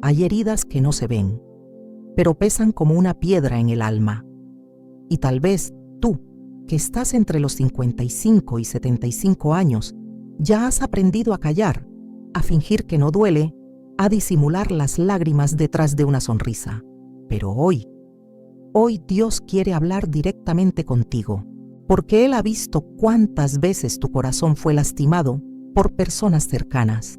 Hay heridas que no se ven, pero pesan como una piedra en el alma. Y tal vez tú, que estás entre los 55 y 75 años, ya has aprendido a callar, a fingir que no duele, a disimular las lágrimas detrás de una sonrisa. Pero hoy Dios quiere hablar directamente contigo, porque Él ha visto cuántas veces tu corazón fue lastimado por personas cercanas,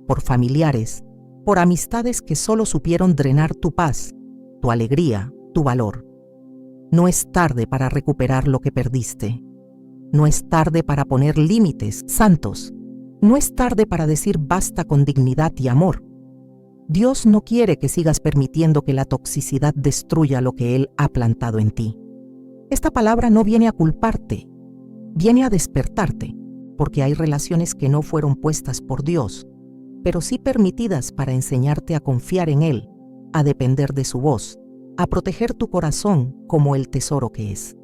por familiares, por amistades que solo supieron drenar tu paz, tu alegría, tu valor. No es tarde para recuperar lo que perdiste. No es tarde para poner límites santos. No es tarde para decir basta con dignidad y amor. Dios no quiere que sigas permitiendo que la toxicidad destruya lo que Él ha plantado en ti. Esta palabra no viene a culparte, viene a despertarte, porque hay relaciones que no fueron puestas por Dios, pero sí permitidas para enseñarte a confiar en Él, a depender de su voz, a proteger tu corazón como el tesoro que es.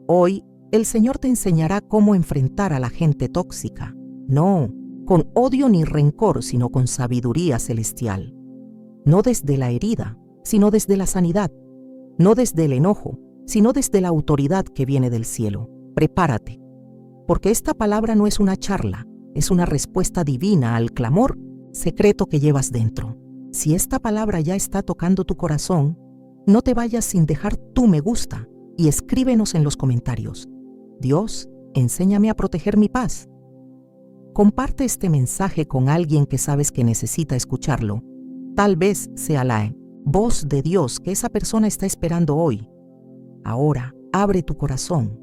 Hoy, el Señor te enseñará cómo enfrentar a la gente tóxica, no con odio ni rencor, sino con sabiduría celestial. No desde la herida, sino desde la sanidad. No desde el enojo, sino desde la autoridad que viene del cielo. Prepárate, porque esta palabra no es una charla, es una respuesta divina al clamor secreto que llevas dentro. Si esta palabra ya está tocando tu corazón, no te vayas sin dejar tu me gusta y escríbenos en los comentarios. Dios, enséñame a proteger mi paz. Comparte este mensaje con alguien que sabes que necesita escucharlo. Tal vez sea la voz de Dios que esa persona está esperando hoy. Ahora, abre tu corazón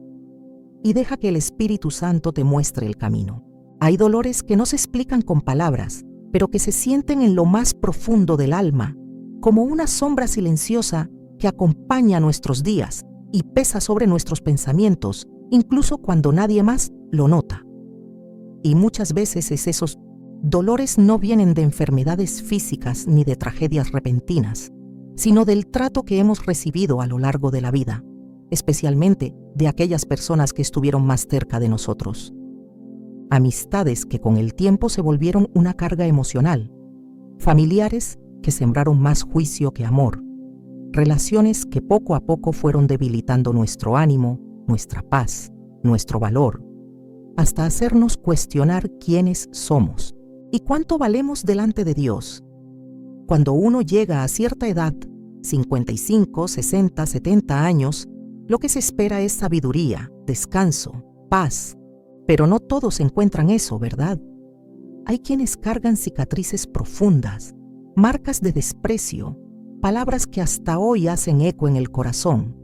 y deja que el Espíritu Santo te muestre el camino. Hay dolores que no se explican con palabras, pero que se sienten en lo más profundo del alma, como una sombra silenciosa que acompaña nuestros días y pesa sobre nuestros pensamientos, incluso cuando nadie más lo nota. Y muchas veces esos dolores no vienen de enfermedades físicas ni de tragedias repentinas, sino del trato que hemos recibido a lo largo de la vida, especialmente de aquellas personas que estuvieron más cerca de nosotros. Amistades que con el tiempo se volvieron una carga emocional, familiares que sembraron más juicio que amor, relaciones que poco a poco fueron debilitando nuestro ánimo, nuestra paz, nuestro valor, hasta hacernos cuestionar quiénes somos y cuánto valemos delante de Dios. Cuando uno llega a cierta edad, 55, 60, 70 años, lo que se espera es sabiduría, descanso, paz. Pero no todos encuentran eso, ¿verdad? Hay quienes cargan cicatrices profundas, marcas de desprecio, palabras que hasta hoy hacen eco en el corazón,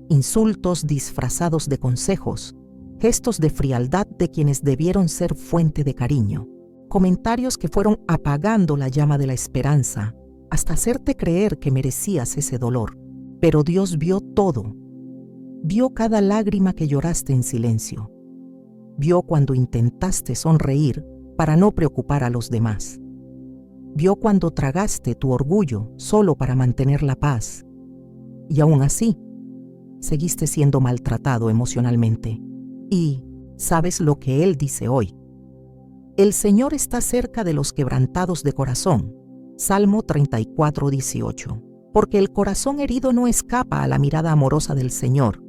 insultos disfrazados de consejos, gestos de frialdad de quienes debieron ser fuente de cariño, comentarios que fueron apagando la llama de la esperanza hasta hacerte creer que merecías ese dolor. Pero Dios vio todo, vio cada lágrima que lloraste en silencio, vio cuando intentaste sonreír para no preocupar a los demás, vio cuando tragaste tu orgullo solo para mantener la paz, y aún así, seguiste siendo maltratado emocionalmente. Y, ¿sabes lo que Él dice hoy? El Señor está cerca de los quebrantados de corazón. Salmo 34, 18. Porque el corazón herido no escapa a la mirada amorosa del Señor.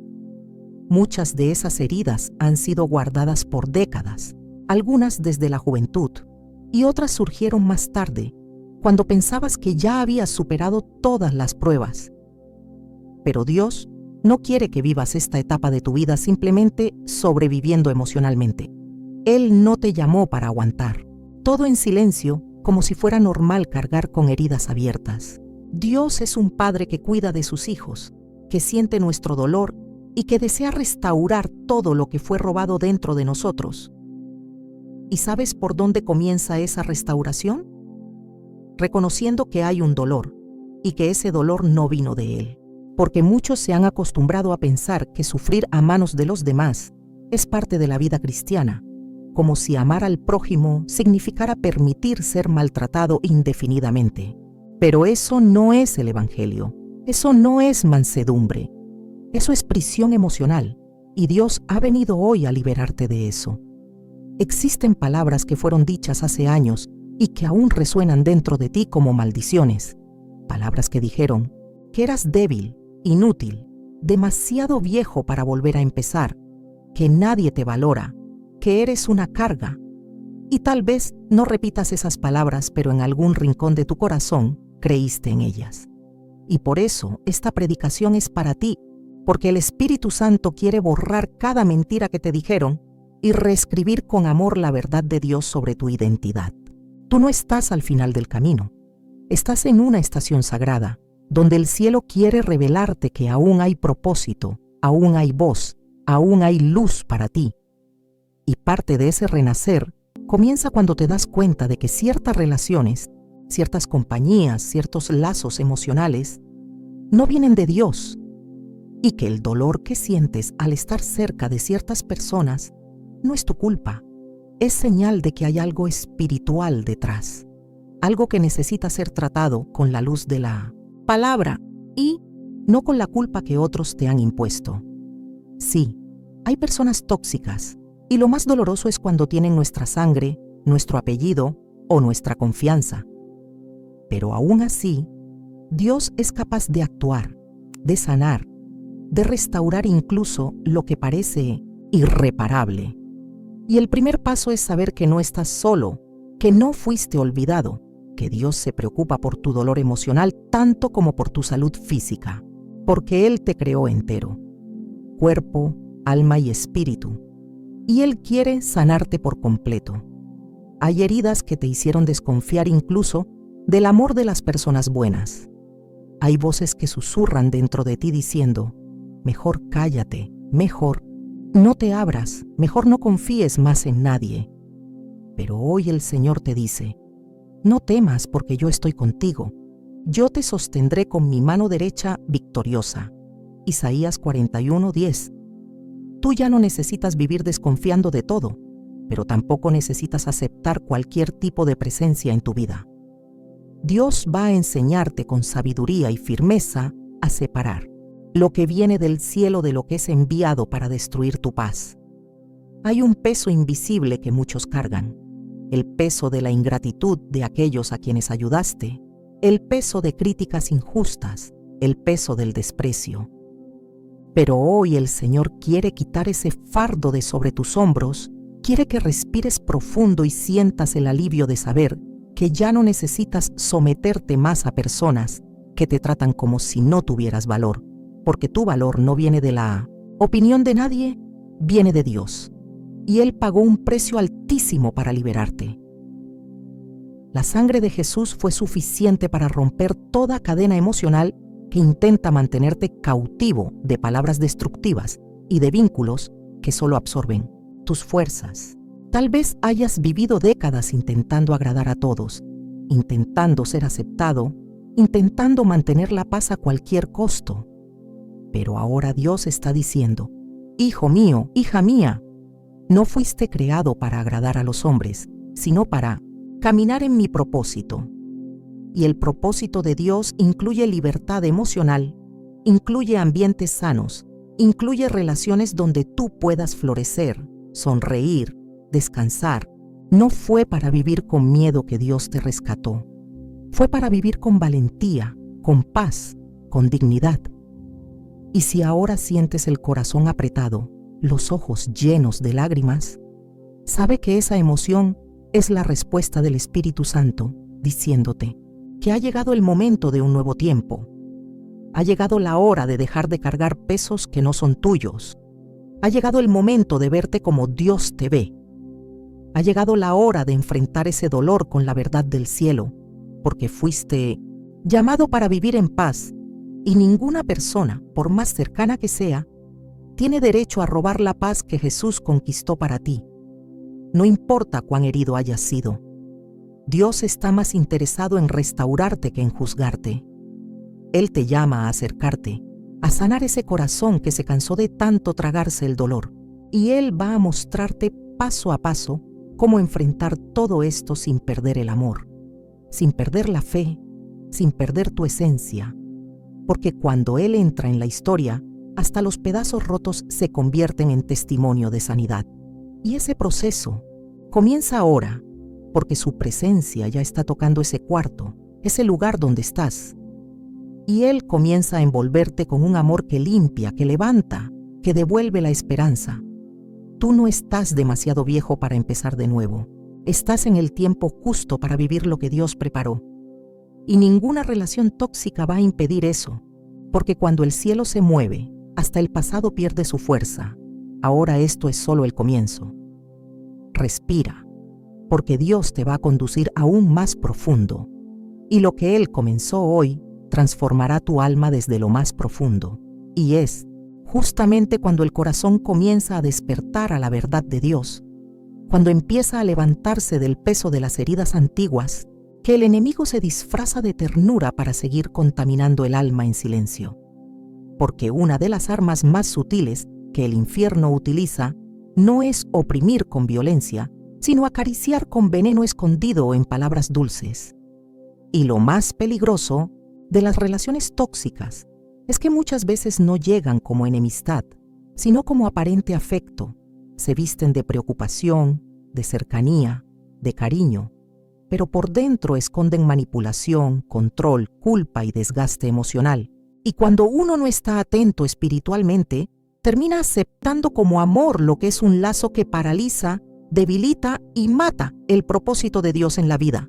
Muchas de esas heridas han sido guardadas por décadas, algunas desde la juventud, y otras surgieron más tarde, cuando pensabas que ya habías superado todas las pruebas. Pero Dios no quiere que vivas esta etapa de tu vida simplemente sobreviviendo emocionalmente. Él no te llamó para aguantar, todo en silencio, como si fuera normal cargar con heridas abiertas. Dios es un Padre que cuida de sus hijos, que siente nuestro dolor y que desea restaurar todo lo que fue robado dentro de nosotros. ¿Y sabes por dónde comienza esa restauración? Reconociendo que hay un dolor y que ese dolor no vino de Él. Porque muchos se han acostumbrado a pensar que sufrir a manos de los demás es parte de la vida cristiana, como si amar al prójimo significara permitir ser maltratado indefinidamente. Pero eso no es el Evangelio, eso no es mansedumbre, eso es prisión emocional, y Dios ha venido hoy a liberarte de eso. Existen palabras que fueron dichas hace años y que aún resuenan dentro de ti como maldiciones. Palabras que dijeron que eras débil, inútil, demasiado viejo para volver a empezar, que nadie te valora, que eres una carga. Y tal vez no repitas esas palabras, pero en algún rincón de tu corazón creíste en ellas. Y por eso esta predicación es para ti, porque el Espíritu Santo quiere borrar cada mentira que te dijeron y reescribir con amor la verdad de Dios sobre tu identidad. Tú no estás al final del camino. Estás en una estación sagrada, donde el cielo quiere revelarte que aún hay propósito, aún hay voz, aún hay luz para ti. Y parte de ese renacer comienza cuando te das cuenta de que ciertas relaciones, ciertas compañías, ciertos lazos emocionales, no vienen de Dios, y que el dolor que sientes al estar cerca de ciertas personas no es tu culpa, es señal de que hay algo espiritual detrás, algo que necesita ser tratado con la luz de la palabra y no con la culpa que otros te han impuesto. Sí, hay personas tóxicas, y lo más doloroso es cuando tienen nuestra sangre, nuestro apellido o nuestra confianza. Pero aún así, Dios es capaz de actuar, de sanar, de restaurar incluso lo que parece irreparable. Y el primer paso es saber que no estás solo, que no fuiste olvidado, que Dios se preocupa por tu dolor emocional tanto como por tu salud física, porque Él te creó entero, cuerpo, alma y espíritu, y Él quiere sanarte por completo. Hay heridas que te hicieron desconfiar incluso del amor de las personas buenas. Hay voces que susurran dentro de ti diciendo, mejor cállate, mejor no te abras, mejor no confíes más en nadie. Pero hoy el Señor te dice, no temas porque yo estoy contigo, yo te sostendré con mi mano derecha victoriosa. Isaías 41:10. Tú ya no necesitas vivir desconfiando de todo, pero tampoco necesitas aceptar cualquier tipo de presencia en tu vida. Dios va a enseñarte con sabiduría y firmeza a separar lo que viene del cielo de lo que es enviado para destruir tu paz. Hay un peso invisible que muchos cargan, el peso de la ingratitud de aquellos a quienes ayudaste, el peso de críticas injustas, el peso del desprecio. Pero hoy el Señor quiere quitar ese fardo de sobre tus hombros, quiere que respires profundo y sientas el alivio de saber que ya no necesitas someterte más a personas que te tratan como si no tuvieras valor, porque tu valor no viene de la opinión de nadie, viene de Dios. Y Él pagó un precio altísimo para liberarte. La sangre de Jesús fue suficiente para romper toda cadena emocional que intenta mantenerte cautivo de palabras destructivas y de vínculos que solo absorben tus fuerzas. Tal vez hayas vivido décadas intentando agradar a todos, intentando ser aceptado, intentando mantener la paz a cualquier costo. Pero ahora Dios está diciendo, hijo mío, hija mía, no fuiste creado para agradar a los hombres, sino para caminar en mi propósito. Y el propósito de Dios incluye libertad emocional, incluye ambientes sanos, incluye relaciones donde tú puedas florecer, sonreír, descansar. No fue para vivir con miedo que Dios te rescató. Fue para vivir con valentía, con paz, con dignidad. Y si ahora sientes el corazón apretado, los ojos llenos de lágrimas, sabe que esa emoción es la respuesta del Espíritu Santo, diciéndote que ha llegado el momento de un nuevo tiempo. Ha llegado la hora de dejar de cargar pesos que no son tuyos. Ha llegado el momento de verte como Dios te ve. Ha llegado la hora de enfrentar ese dolor con la verdad del cielo, porque fuiste llamado para vivir en paz, y ninguna persona, por más cercana que sea, tiene derecho a robar la paz que Jesús conquistó para ti. No importa cuán herido hayas sido. Dios está más interesado en restaurarte que en juzgarte. Él te llama a acercarte, a sanar ese corazón que se cansó de tanto tragarse el dolor. Y Él va a mostrarte paso a paso cómo enfrentar todo esto sin perder el amor, sin perder la fe, sin perder tu esencia. Porque cuando Él entra en la historia, hasta los pedazos rotos se convierten en testimonio de sanidad. Y ese proceso comienza ahora, porque su presencia ya está tocando ese cuarto, ese lugar donde estás. Y Él comienza a envolverte con un amor que limpia, que levanta, que devuelve la esperanza. Tú no estás demasiado viejo para empezar de nuevo. Estás en el tiempo justo para vivir lo que Dios preparó. Y ninguna relación tóxica va a impedir eso, porque cuando el cielo se mueve, hasta el pasado pierde su fuerza. Ahora esto es solo el comienzo. Respira, porque Dios te va a conducir aún más profundo. Y lo que Él comenzó hoy transformará tu alma desde lo más profundo. Y es justamente cuando el corazón comienza a despertar a la verdad de Dios, cuando empieza a levantarse del peso de las heridas antiguas, que el enemigo se disfraza de ternura para seguir contaminando el alma en silencio. Porque una de las armas más sutiles que el infierno utiliza no es oprimir con violencia, sino acariciar con veneno escondido en palabras dulces. Y lo más peligroso de las relaciones tóxicas es que muchas veces no llegan como enemistad, sino como aparente afecto. Se visten de preocupación, de cercanía, de cariño, pero por dentro esconden manipulación, control, culpa y desgaste emocional. Y cuando uno no está atento espiritualmente, termina aceptando como amor lo que es un lazo que paraliza, debilita y mata el propósito de Dios en la vida.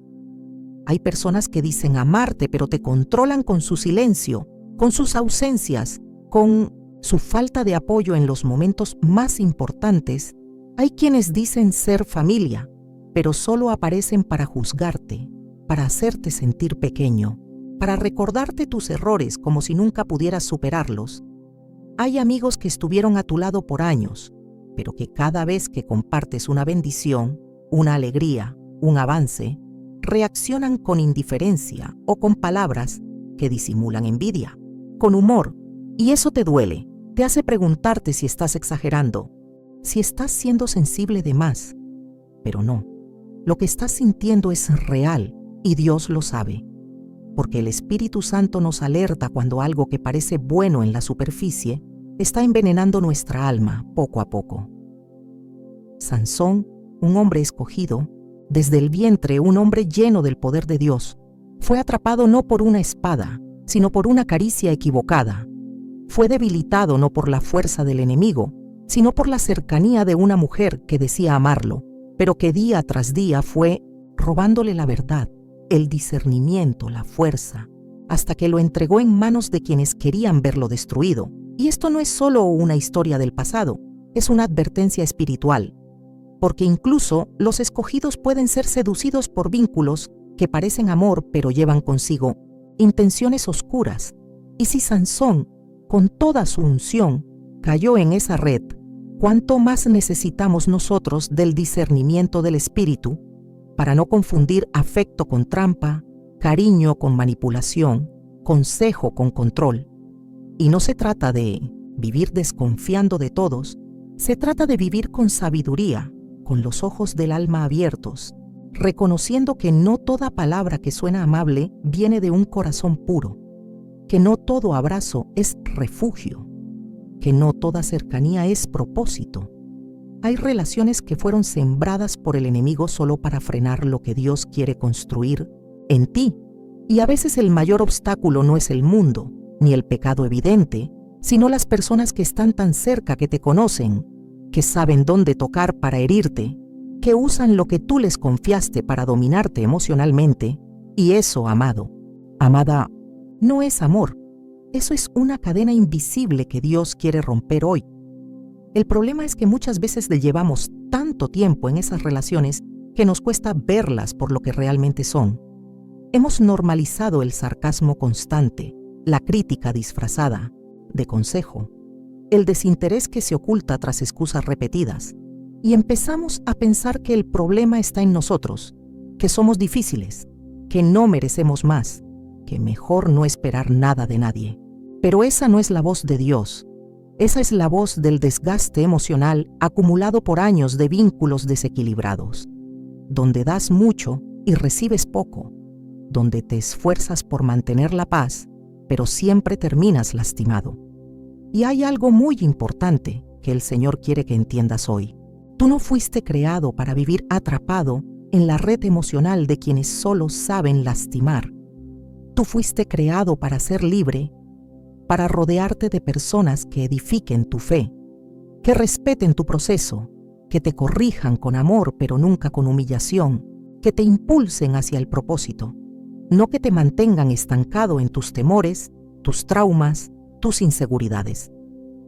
Hay personas que dicen amarte, pero te controlan con su silencio, con sus ausencias, con su falta de apoyo en los momentos más importantes. Hay quienes dicen ser familia, pero solo aparecen para juzgarte, para hacerte sentir pequeño, para recordarte tus errores como si nunca pudieras superarlos. Hay amigos que estuvieron a tu lado por años, pero que cada vez que compartes una bendición, una alegría, un avance, reaccionan con indiferencia o con palabras que disimulan envidia, con humor, y eso te duele, te hace preguntarte si estás exagerando, si estás siendo sensible de más. Pero no, lo que estás sintiendo es real y Dios lo sabe, porque el Espíritu Santo nos alerta cuando algo que parece bueno en la superficie está envenenando nuestra alma poco a poco. Sansón, un hombre escogido, desde el vientre un hombre lleno del poder de Dios, fue atrapado no por una espada, sino por una caricia equivocada. Fue debilitado no por la fuerza del enemigo, sino por la cercanía de una mujer que decía amarlo, pero que día tras día fue robándole la verdad, el discernimiento, la fuerza, hasta que lo entregó en manos de quienes querían verlo destruido. Y esto no es solo una historia del pasado, es una advertencia espiritual, porque incluso los escogidos pueden ser seducidos por vínculos que parecen amor pero llevan consigo intenciones oscuras. Y si Sansón, con toda su unción, cayó en esa red, ¿cuánto más necesitamos nosotros del discernimiento del Espíritu para no confundir afecto con trampa, cariño con manipulación, consejo con control? Y no se trata de vivir desconfiando de todos, se trata de vivir con sabiduría, con los ojos del alma abiertos, reconociendo que no toda palabra que suena amable viene de un corazón puro, que no todo abrazo es refugio, que no toda cercanía es propósito. Hay relaciones que fueron sembradas por el enemigo solo para frenar lo que Dios quiere construir en ti. Y a veces el mayor obstáculo no es el mundo, ni el pecado evidente, sino las personas que están tan cerca que te conocen, que saben dónde tocar para herirte, que usan lo que tú les confiaste para dominarte emocionalmente. Y eso, amado, amada, no es amor. Eso es una cadena invisible que Dios quiere romper hoy. El problema es que muchas veces le llevamos tanto tiempo en esas relaciones que nos cuesta verlas por lo que realmente son. Hemos normalizado el sarcasmo constante, la crítica disfrazada de consejo, el desinterés que se oculta tras excusas repetidas, y empezamos a pensar que el problema está en nosotros, que somos difíciles, que no merecemos más, que mejor no esperar nada de nadie. Pero esa no es la voz de Dios. Esa es la voz del desgaste emocional acumulado por años de vínculos desequilibrados, donde das mucho y recibes poco, donde te esfuerzas por mantener la paz, pero siempre terminas lastimado. Y hay algo muy importante que el Señor quiere que entiendas hoy. Tú no fuiste creado para vivir atrapado en la red emocional de quienes solo saben lastimar. Tú fuiste creado para ser libre, para rodearte de personas que edifiquen tu fe, que respeten tu proceso, que te corrijan con amor pero nunca con humillación, que te impulsen hacia el propósito, no que te mantengan estancado en tus temores, tus traumas, tus inseguridades.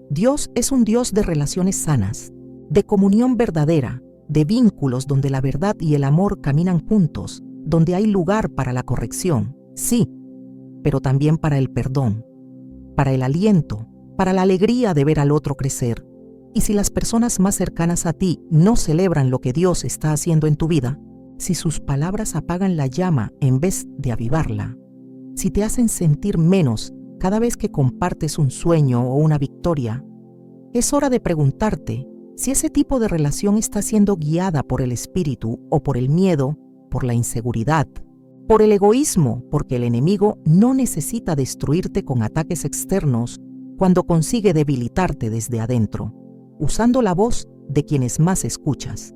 Dios es un Dios de relaciones sanas, de comunión verdadera, de vínculos donde la verdad y el amor caminan juntos, donde hay lugar para la corrección, sí, pero también para el perdón, para el aliento, para la alegría de ver al otro crecer. Y si las personas más cercanas a ti no celebran lo que Dios está haciendo en tu vida, si sus palabras apagan la llama en vez de avivarla, si te hacen sentir menos cada vez que compartes un sueño o una victoria, es hora de preguntarte si ese tipo de relación está siendo guiada por el espíritu o por el miedo, por la inseguridad, por el egoísmo, porque el enemigo no necesita destruirte con ataques externos cuando consigue debilitarte desde adentro, usando la voz de quienes más escuchas.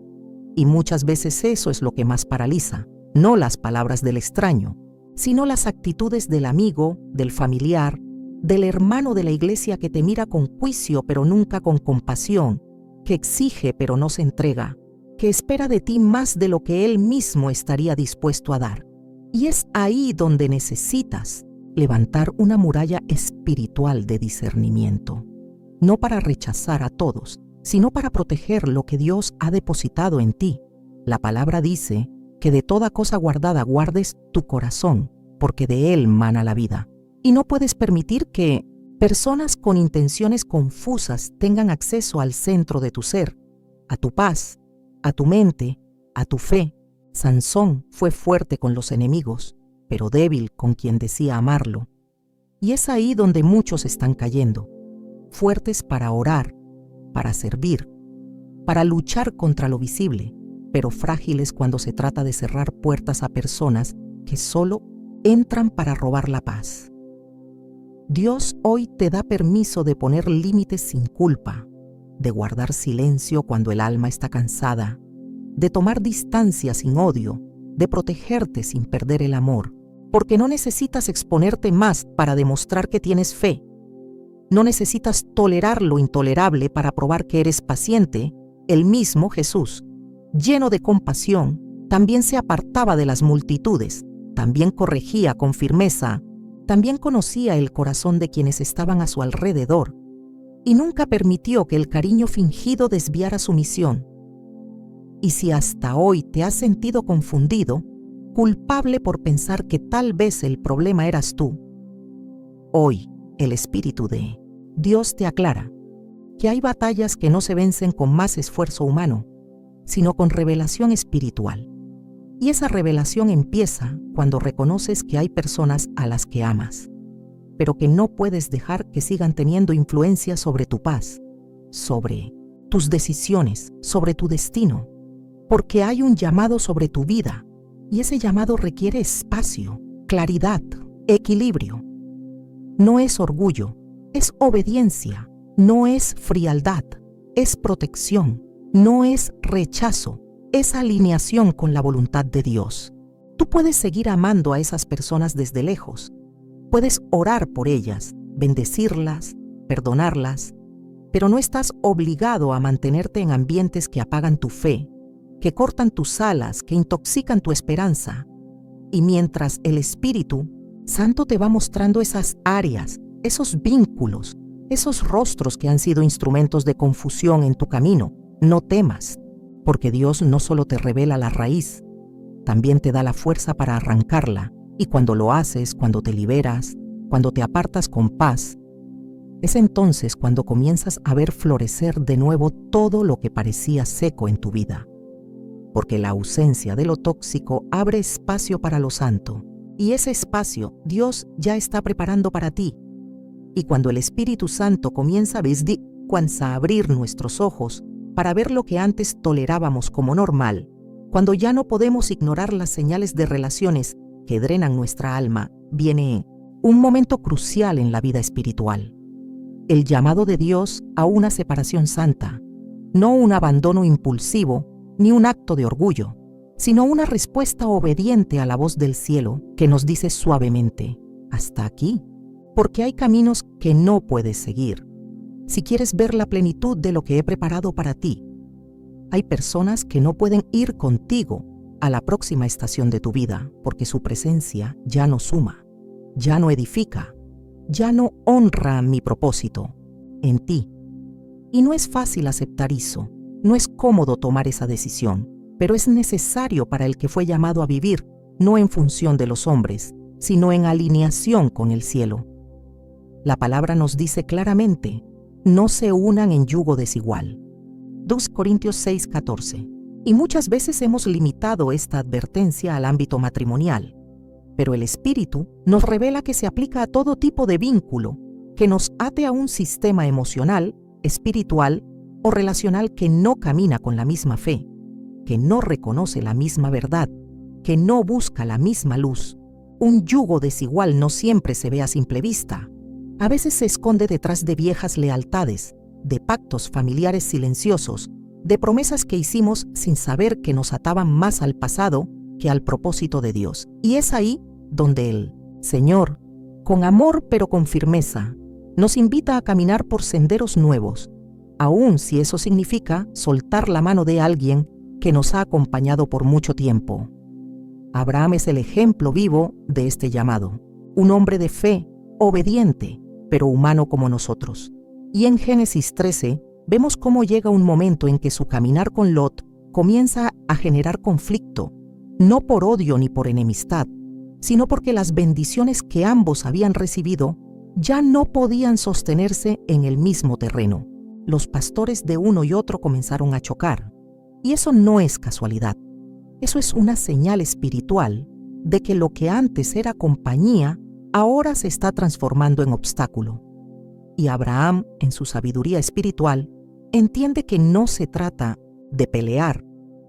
Y muchas veces eso es lo que más paraliza, no las palabras del extraño, sino las actitudes del amigo, del familiar, del hermano de la iglesia que te mira con juicio pero nunca con compasión, que exige pero no se entrega, que espera de ti más de lo que él mismo estaría dispuesto a dar. Y es ahí donde necesitas levantar una muralla espiritual de discernimiento, no para rechazar a todos, sino para proteger lo que Dios ha depositado en ti. La palabra dice que de toda cosa guardada guardes tu corazón, porque de él mana la vida. Y no puedes permitir que personas con intenciones confusas tengan acceso al centro de tu ser, a tu paz, a tu mente, a tu fe. Sansón fue fuerte con los enemigos, pero débil con quien decía amarlo. Y es ahí donde muchos están cayendo, fuertes para orar, para servir, para luchar contra lo visible, pero frágiles cuando se trata de cerrar puertas a personas que solo entran para robar la paz. Dios hoy te da permiso de poner límites sin culpa, de guardar silencio cuando el alma está cansada, de tomar distancia sin odio, de protegerte sin perder el amor, porque no necesitas exponerte más para demostrar que tienes fe. No necesitas tolerar lo intolerable para probar que eres paciente. El mismo Jesús, lleno de compasión, también se apartaba de las multitudes, también corregía con firmeza, también conocía el corazón de quienes estaban a su alrededor y nunca permitió que el cariño fingido desviara su misión. Y si hasta hoy te has sentido confundido, culpable por pensar que tal vez el problema eras tú, hoy el Espíritu de Dios te aclara que hay batallas que no se vencen con más esfuerzo humano, sino con revelación espiritual. Y esa revelación empieza cuando reconoces que hay personas a las que amas, pero que no puedes dejar que sigan teniendo influencia sobre tu paz, sobre tus decisiones, sobre tu destino, porque hay un llamado sobre tu vida, y ese llamado requiere espacio, claridad, equilibrio. No es orgullo, es obediencia, no es frialdad, es protección, no es rechazo, es alineación con la voluntad de Dios. Tú puedes seguir amando a esas personas desde lejos, puedes orar por ellas, bendecirlas, perdonarlas, pero no estás obligado a mantenerte en ambientes que apagan tu fe, que cortan tus alas, que intoxican tu esperanza. Y mientras el Espíritu Santo te va mostrando esas áreas, esos vínculos, esos rostros que han sido instrumentos de confusión en tu camino, no temas, porque Dios no solo te revela la raíz, también te da la fuerza para arrancarla. Y cuando lo haces, cuando te liberas, cuando te apartas con paz, es entonces cuando comienzas a ver florecer de nuevo todo lo que parecía seco en tu vida. Porque la ausencia de lo tóxico abre espacio para lo santo, y ese espacio Dios ya está preparando para ti. Y cuando el Espíritu Santo comienza a abrir nuestros ojos para ver lo que antes tolerábamos como normal, cuando ya no podemos ignorar las señales de relaciones que drenan nuestra alma, viene un momento crucial en la vida espiritual. El llamado de Dios a una separación santa, no un abandono impulsivo ni un acto de orgullo, sino una respuesta obediente a la voz del cielo que nos dice suavemente, hasta aquí, porque hay caminos que no puedes seguir. Si quieres ver la plenitud de lo que he preparado para ti, hay personas que no pueden ir contigo a la próxima estación de tu vida porque su presencia ya no suma, ya no edifica, ya no honra mi propósito en ti. Y no es fácil aceptar eso, no es cómodo tomar esa decisión, pero es necesario para el que fue llamado a vivir, no en función de los hombres, sino en alineación con el cielo. La palabra nos dice claramente, no se unan en yugo desigual. 2 Corintios 6:14. Y muchas veces hemos limitado esta advertencia al ámbito matrimonial, pero el Espíritu nos revela que se aplica a todo tipo de vínculo que nos ate a un sistema emocional, espiritual o relacional que no camina con la misma fe, que no reconoce la misma verdad, que no busca la misma luz. Un yugo desigual no siempre se ve a simple vista. A veces se esconde detrás de viejas lealtades, de pactos familiares silenciosos, de promesas que hicimos sin saber que nos ataban más al pasado que al propósito de Dios. Y es ahí donde el Señor, con amor pero con firmeza, nos invita a caminar por senderos nuevos, aun si eso significa soltar la mano de alguien que nos ha acompañado por mucho tiempo. Abraham es el ejemplo vivo de este llamado, un hombre de fe, obediente, pero humano como nosotros. Y en Génesis 13 vemos cómo llega un momento en que su caminar con Lot comienza a generar conflicto, no por odio ni por enemistad, sino porque las bendiciones que ambos habían recibido ya no podían sostenerse en el mismo terreno. Los pastores de uno y otro comenzaron a chocar, y eso no es casualidad. Eso es una señal espiritual de que lo que antes era compañía, ahora se está transformando en obstáculo. Y Abraham, en su sabiduría espiritual, entiende que no se trata de pelear,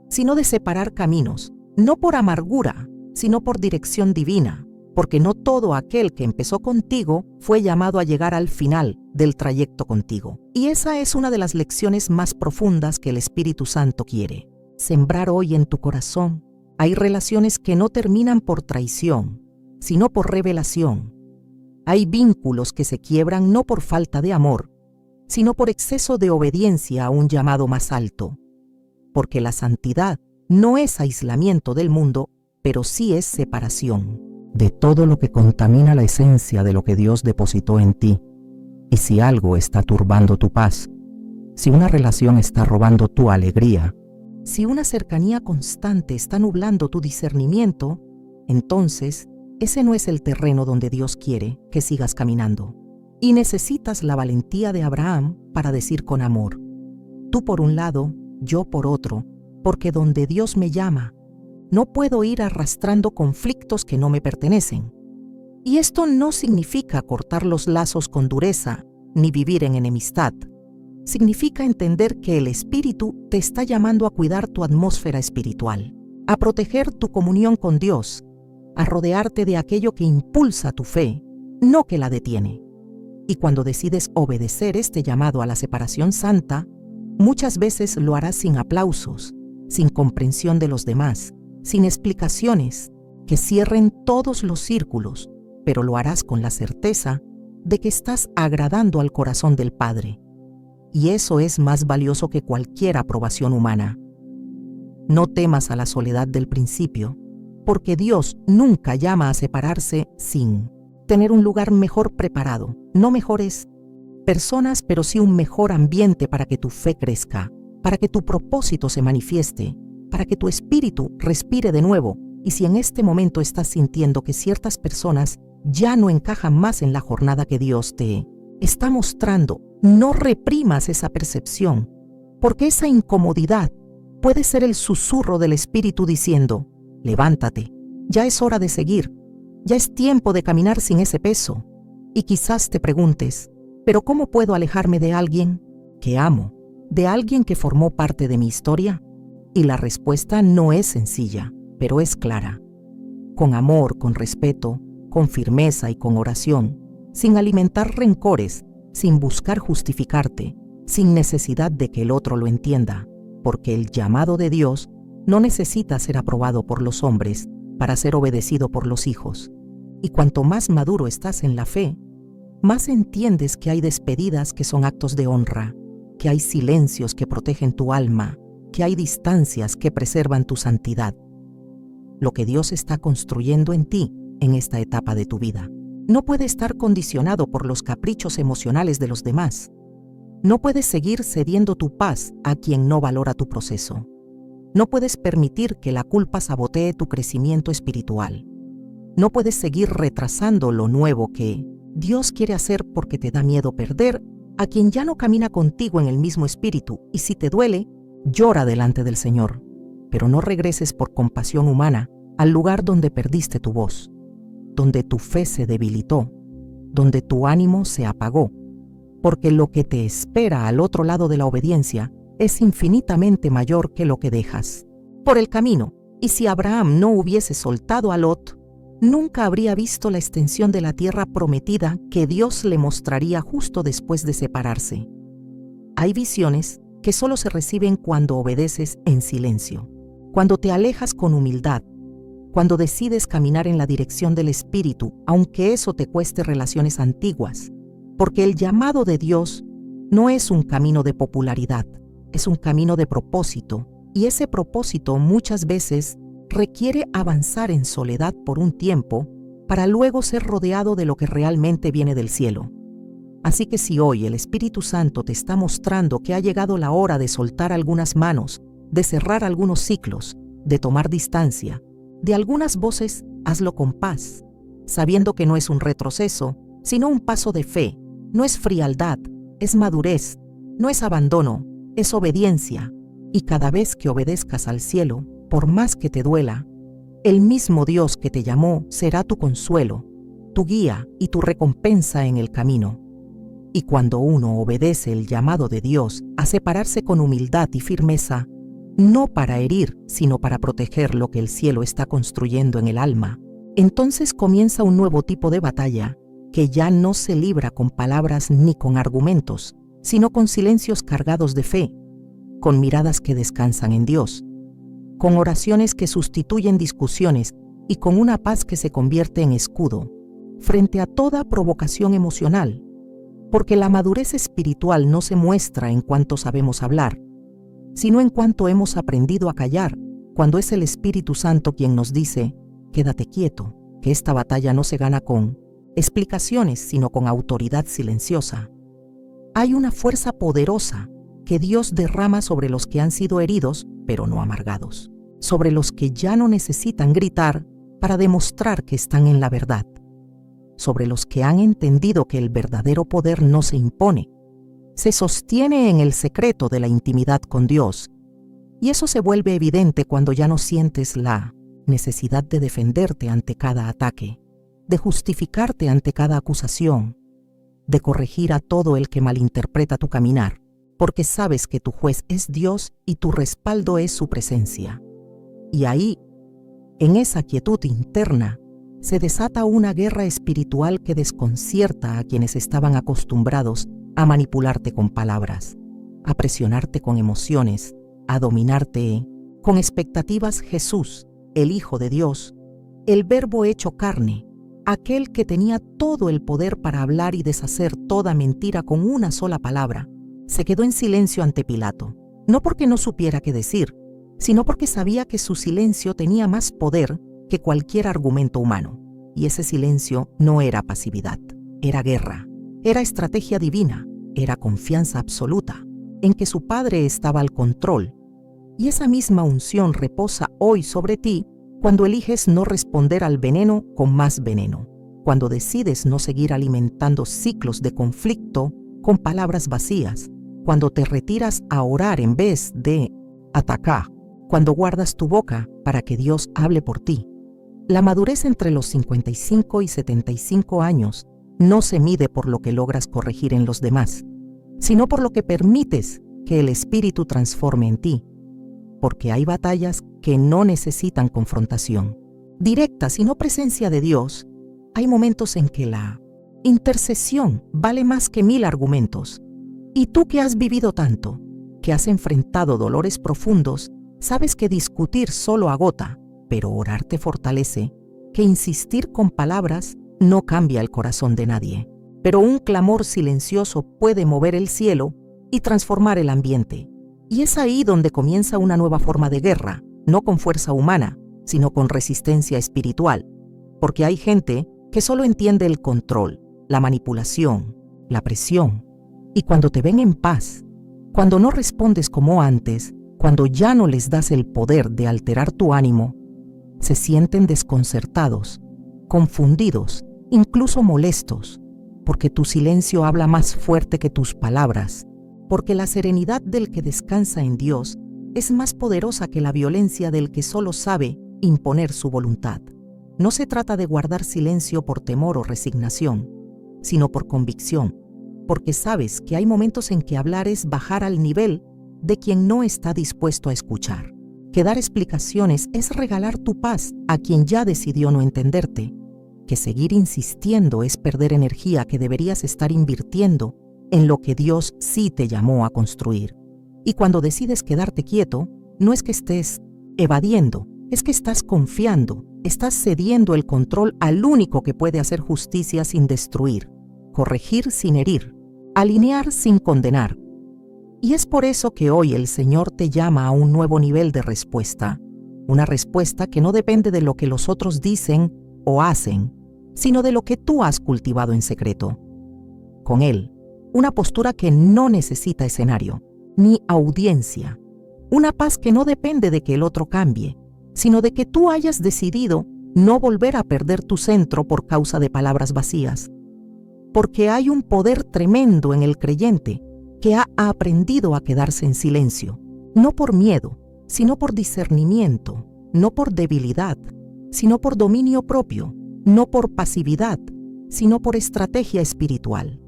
sino de separar caminos, no por amargura, sino por dirección divina, porque no todo aquel que empezó contigo fue llamado a llegar al final del trayecto contigo. Y esa es una de las lecciones más profundas que el Espíritu Santo quiere sembrar hoy en tu corazón. Hay relaciones que no terminan por traición, sino por revelación. Hay vínculos que se quiebran no por falta de amor, sino por exceso de obediencia a un llamado más alto. Porque la santidad no es aislamiento del mundo, pero sí es separación de todo lo que contamina la esencia de lo que Dios depositó en ti. Y si algo está turbando tu paz, si una relación está robando tu alegría, si una cercanía constante está nublando tu discernimiento, entonces ese no es el terreno donde Dios quiere que sigas caminando. Y necesitas la valentía de Abraham para decir con amor, tú por un lado, yo por otro, porque donde Dios me llama, no puedo ir arrastrando conflictos que no me pertenecen. Y esto no significa cortar los lazos con dureza, ni vivir en enemistad. Significa entender que el Espíritu te está llamando a cuidar tu atmósfera espiritual, a proteger tu comunión con Dios, a rodearte de aquello que impulsa tu fe, no que la detiene. Y cuando decides obedecer este llamado a la separación santa, muchas veces lo harás sin aplausos, sin comprensión de los demás, sin explicaciones que cierren todos los círculos, pero lo harás con la certeza de que estás agradando al corazón del Padre. Y eso es más valioso que cualquier aprobación humana. No temas a la soledad del principio, porque Dios nunca llama a separarse sin tener un lugar mejor preparado, no mejores personas, pero sí un mejor ambiente para que tu fe crezca, para que tu propósito se manifieste, para que tu espíritu respire de nuevo. Y si en este momento estás sintiendo que ciertas personas ya no encajan más en la jornada que Dios te está mostrando, no reprimas esa percepción, porque esa incomodidad puede ser el susurro del Espíritu diciendo, levántate, ya es hora de seguir, ya es tiempo de caminar sin ese peso. Y quizás te preguntes, ¿pero cómo puedo alejarme de alguien que amo, de alguien que formó parte de mi historia? Y la respuesta no es sencilla, pero es clara. Con amor, con respeto, con firmeza y con oración, sin alimentar rencores, sin buscar justificarte, sin necesidad de que el otro lo entienda, porque el llamado de Dios no necesita ser aprobado por los hombres para ser obedecido por los hijos. Y cuanto más maduro estás en la fe, más entiendes que hay despedidas que son actos de honra, que hay silencios que protegen tu alma, que hay distancias que preservan tu santidad. Lo que Dios está construyendo en ti en esta etapa de tu vida no puede estar condicionado por los caprichos emocionales de los demás. No puedes seguir cediendo tu paz a quien no valora tu proceso. No puedes permitir que la culpa sabotee tu crecimiento espiritual. No puedes seguir retrasando lo nuevo que Dios quiere hacer porque te da miedo perder a quien ya no camina contigo en el mismo espíritu, y si te duele, llora delante del Señor, pero no regreses por compasión humana al lugar donde perdiste tu voz, donde tu fe se debilitó, donde tu ánimo se apagó, porque lo que te espera al otro lado de la obediencia es infinitamente mayor que lo que dejas por el camino. Y si Abraham no hubiese soltado a Lot, nunca habría visto la extensión de la tierra prometida que Dios le mostraría justo después de separarse. Hay visiones que solo se reciben cuando obedeces en silencio, cuando te alejas con humildad, cuando decides caminar en la dirección del Espíritu, aunque eso te cueste relaciones antiguas, porque el llamado de Dios no es un camino de popularidad, es un camino de propósito, y ese propósito muchas veces requiere avanzar en soledad por un tiempo para luego ser rodeado de lo que realmente viene del cielo. Así que si hoy el Espíritu Santo te está mostrando que ha llegado la hora de soltar algunas manos, de cerrar algunos ciclos, de tomar distancia, de algunas voces, hazlo con paz, sabiendo que no es un retroceso, sino un paso de fe. No es frialdad, es madurez, no es abandono, es obediencia. Y cada vez que obedezcas al cielo, por más que te duela, el mismo Dios que te llamó será tu consuelo, tu guía y tu recompensa en el camino. Y cuando uno obedece el llamado de Dios a separarse con humildad y firmeza, no para herir, sino para proteger lo que el cielo está construyendo en el alma, entonces comienza un nuevo tipo de batalla que ya no se libra con palabras ni con argumentos, sino con silencios cargados de fe, con miradas que descansan en Dios, con oraciones que sustituyen discusiones y con una paz que se convierte en escudo frente a toda provocación emocional, porque la madurez espiritual no se muestra en cuanto sabemos hablar, sino en cuanto hemos aprendido a callar, cuando es el Espíritu Santo quien nos dice: quédate quieto, que esta batalla no se gana con explicaciones, sino con autoridad silenciosa. Hay una fuerza poderosa que Dios derrama sobre los que han sido heridos, pero no amargados, sobre los que ya no necesitan gritar para demostrar que están en la verdad, sobre los que han entendido que el verdadero poder no se impone, se sostiene en el secreto de la intimidad con Dios, y eso se vuelve evidente cuando ya no sientes la necesidad de defenderte ante cada ataque, de justificarte ante cada acusación, de corregir a todo el que malinterpreta tu caminar, porque sabes que tu juez es Dios y tu respaldo es su presencia. Y ahí, en esa quietud interna, se desata una guerra espiritual que desconcierta a quienes estaban acostumbrados a manipularte con palabras, a presionarte con emociones, a dominarte con expectativas. Jesús, el Hijo de Dios, el Verbo hecho carne, aquel que tenía todo el poder para hablar y deshacer toda mentira con una sola palabra, se quedó en silencio ante Pilato, no porque no supiera qué decir, sino porque sabía que su silencio tenía más poder que cualquier argumento humano. Y ese silencio no era pasividad, era guerra, era estrategia divina, era confianza absoluta en que su Padre estaba al control. Y esa misma unción reposa hoy sobre ti cuando eliges no responder al veneno con más veneno, cuando decides no seguir alimentando ciclos de conflicto con palabras vacías, cuando te retiras a orar en vez de atacar, cuando guardas tu boca para que Dios hable por ti. La madurez entre los 55 y 75 años no se mide por lo que logras corregir en los demás, sino por lo que permites que el Espíritu transforme en ti, porque hay batallas que no necesitan confrontación directa, sino presencia de Dios. Hay momentos en que la intercesión vale más que 1000 argumentos. Y tú que has vivido tanto, que has enfrentado dolores profundos, Sabes que discutir solo agota, pero orar te fortalece, que insistir con palabras no cambia el corazón de nadie, pero un clamor silencioso puede mover el cielo y transformar el ambiente. Y es ahí donde comienza una nueva forma de guerra, no con fuerza humana, sino con resistencia espiritual, porque hay gente que solo entiende el control, la manipulación, la presión, y cuando te ven en paz, cuando no respondes como antes, cuando ya no les das el poder de alterar tu ánimo, se sienten desconcertados, confundidos, incluso molestos, porque tu silencio habla más fuerte que tus palabras, porque la serenidad del que descansa en Dios es más poderosa que la violencia del que solo sabe imponer su voluntad. No se trata de guardar silencio por temor o resignación, sino por convicción, porque sabes que hay momentos en que hablar es bajar al nivel de quien no está dispuesto a escuchar, que dar explicaciones es regalar tu paz a quien ya decidió no entenderte, que seguir insistiendo es perder energía que deberías estar invirtiendo en lo que Dios sí te llamó a construir. Y cuando decides quedarte quieto, no es que estés evadiendo, es que estás confiando, estás cediendo el control al único que puede hacer justicia sin destruir, corregir sin herir, alinear sin condenar. Y es por eso que hoy el Señor te llama a un nuevo nivel de respuesta, una respuesta que no depende de lo que los otros dicen o hacen, sino de lo que tú has cultivado en secreto. Con Él, una postura que no necesita escenario, ni audiencia, una paz que no depende de que el otro cambie, sino de que tú hayas decidido no volver a perder tu centro por causa de palabras vacías. Porque hay un poder tremendo en el creyente que ha aprendido a quedarse en silencio, no por miedo, sino por discernimiento, no por debilidad, sino por dominio propio, no por pasividad, sino por estrategia espiritual.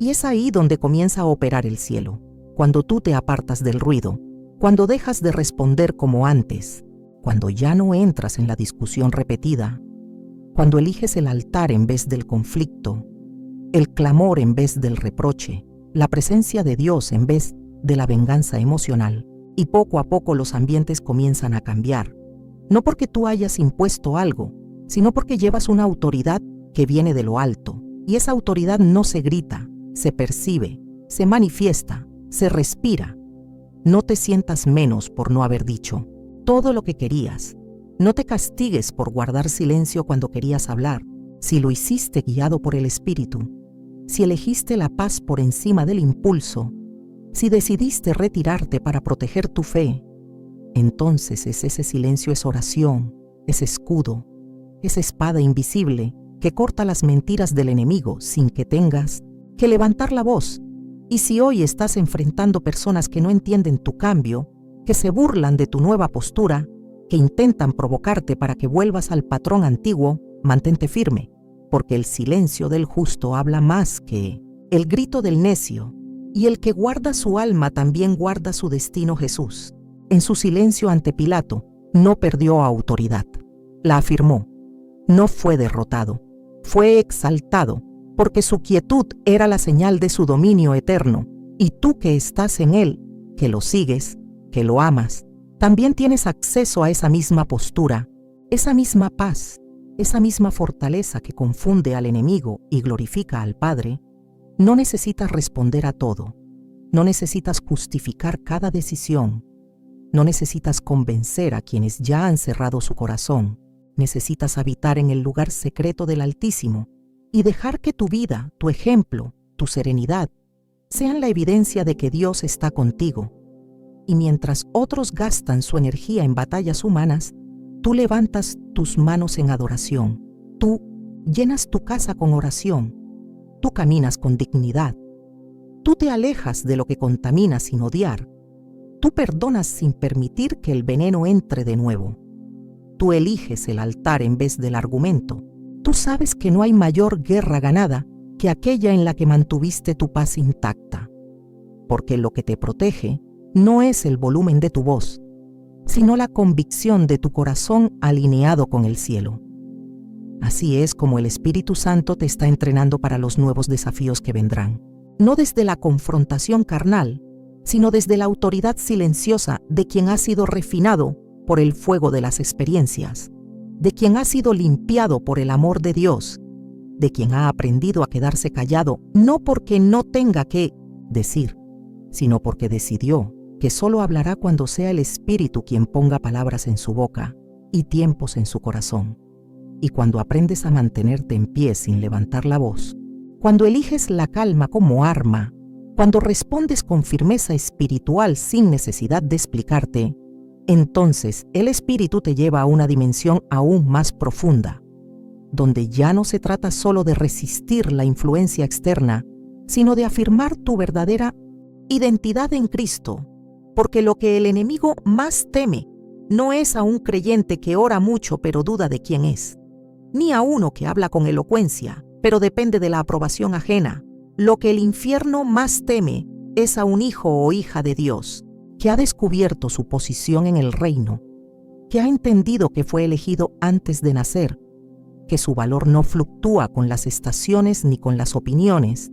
Y es ahí donde comienza a operar el cielo, cuando tú te apartas del ruido, cuando dejas de responder como antes, cuando ya no entras en la discusión repetida, cuando eliges el altar en vez del conflicto, el clamor en vez del reproche, la presencia de Dios en vez de la venganza emocional, y poco a poco los ambientes comienzan a cambiar, no porque tú hayas impuesto algo, sino porque llevas una autoridad que viene de lo alto, y esa autoridad no se grita, se percibe, se manifiesta, se respira. No te sientas menos por no haber dicho todo lo que querías. No te castigues por guardar silencio cuando querías hablar, si lo hiciste guiado por el Espíritu, si elegiste la paz por encima del impulso, si decidiste retirarte para proteger tu fe, entonces ese silencio es oración, es escudo, es espada invisible que corta las mentiras del enemigo sin que tengas que levantar la voz. Y si hoy estás enfrentando personas que no entienden tu cambio, que se burlan de tu nueva postura, que intentan provocarte para que vuelvas al patrón antiguo, mantente firme, porque el silencio del justo habla más que el grito del necio, y el que guarda su alma también guarda su destino. Jesús, en su silencio ante Pilato, no perdió autoridad, la afirmó, no fue derrotado, fue exaltado, porque su quietud era la señal de su dominio eterno, y tú que estás en Él, que lo sigues, que lo amas, también tienes acceso a esa misma postura, esa misma paz, esa misma fortaleza que confunde al enemigo y glorifica al Padre. No necesitas responder a todo, no necesitas justificar cada decisión, no necesitas convencer a quienes ya han cerrado su corazón, necesitas habitar en el lugar secreto del Altísimo y dejar que tu vida, tu ejemplo, tu serenidad, sean la evidencia de que Dios está contigo. Y mientras otros gastan su energía en batallas humanas, tú levantas tus manos en adoración, tú llenas tu casa con oración, tú caminas con dignidad, tú te alejas de lo que contamina sin odiar, tú perdonas sin permitir que el veneno entre de nuevo, tú eliges el altar en vez del argumento, tú sabes que no hay mayor guerra ganada que aquella en la que mantuviste tu paz intacta, porque lo que te protege no es el volumen de tu voz, sino la convicción de tu corazón alineado con el cielo. Así es como el Espíritu Santo te está entrenando para los nuevos desafíos que vendrán, no desde la confrontación carnal, sino desde la autoridad silenciosa de quien ha sido refinado por el fuego de las experiencias, de quien ha sido limpiado por el amor de Dios, de quien ha aprendido a quedarse callado, no porque no tenga que decir, sino porque decidió que solo hablará cuando sea el Espíritu quien ponga palabras en su boca y tiempos en su corazón. Y cuando aprendes a mantenerte en pie sin levantar la voz, cuando eliges la calma como arma, cuando respondes con firmeza espiritual sin necesidad de explicarte, entonces el Espíritu te lleva a una dimensión aún más profunda, donde ya no se trata solo de resistir la influencia externa, sino de afirmar tu verdadera identidad en Cristo, porque lo que el enemigo más teme no es a un creyente que ora mucho pero duda de quién es, ni a uno que habla con elocuencia, pero depende de la aprobación ajena. Lo que el infierno más teme es a un hijo o hija de Dios, que ha descubierto su posición en el reino, que ha entendido que fue elegido antes de nacer, que su valor no fluctúa con las estaciones ni con las opiniones,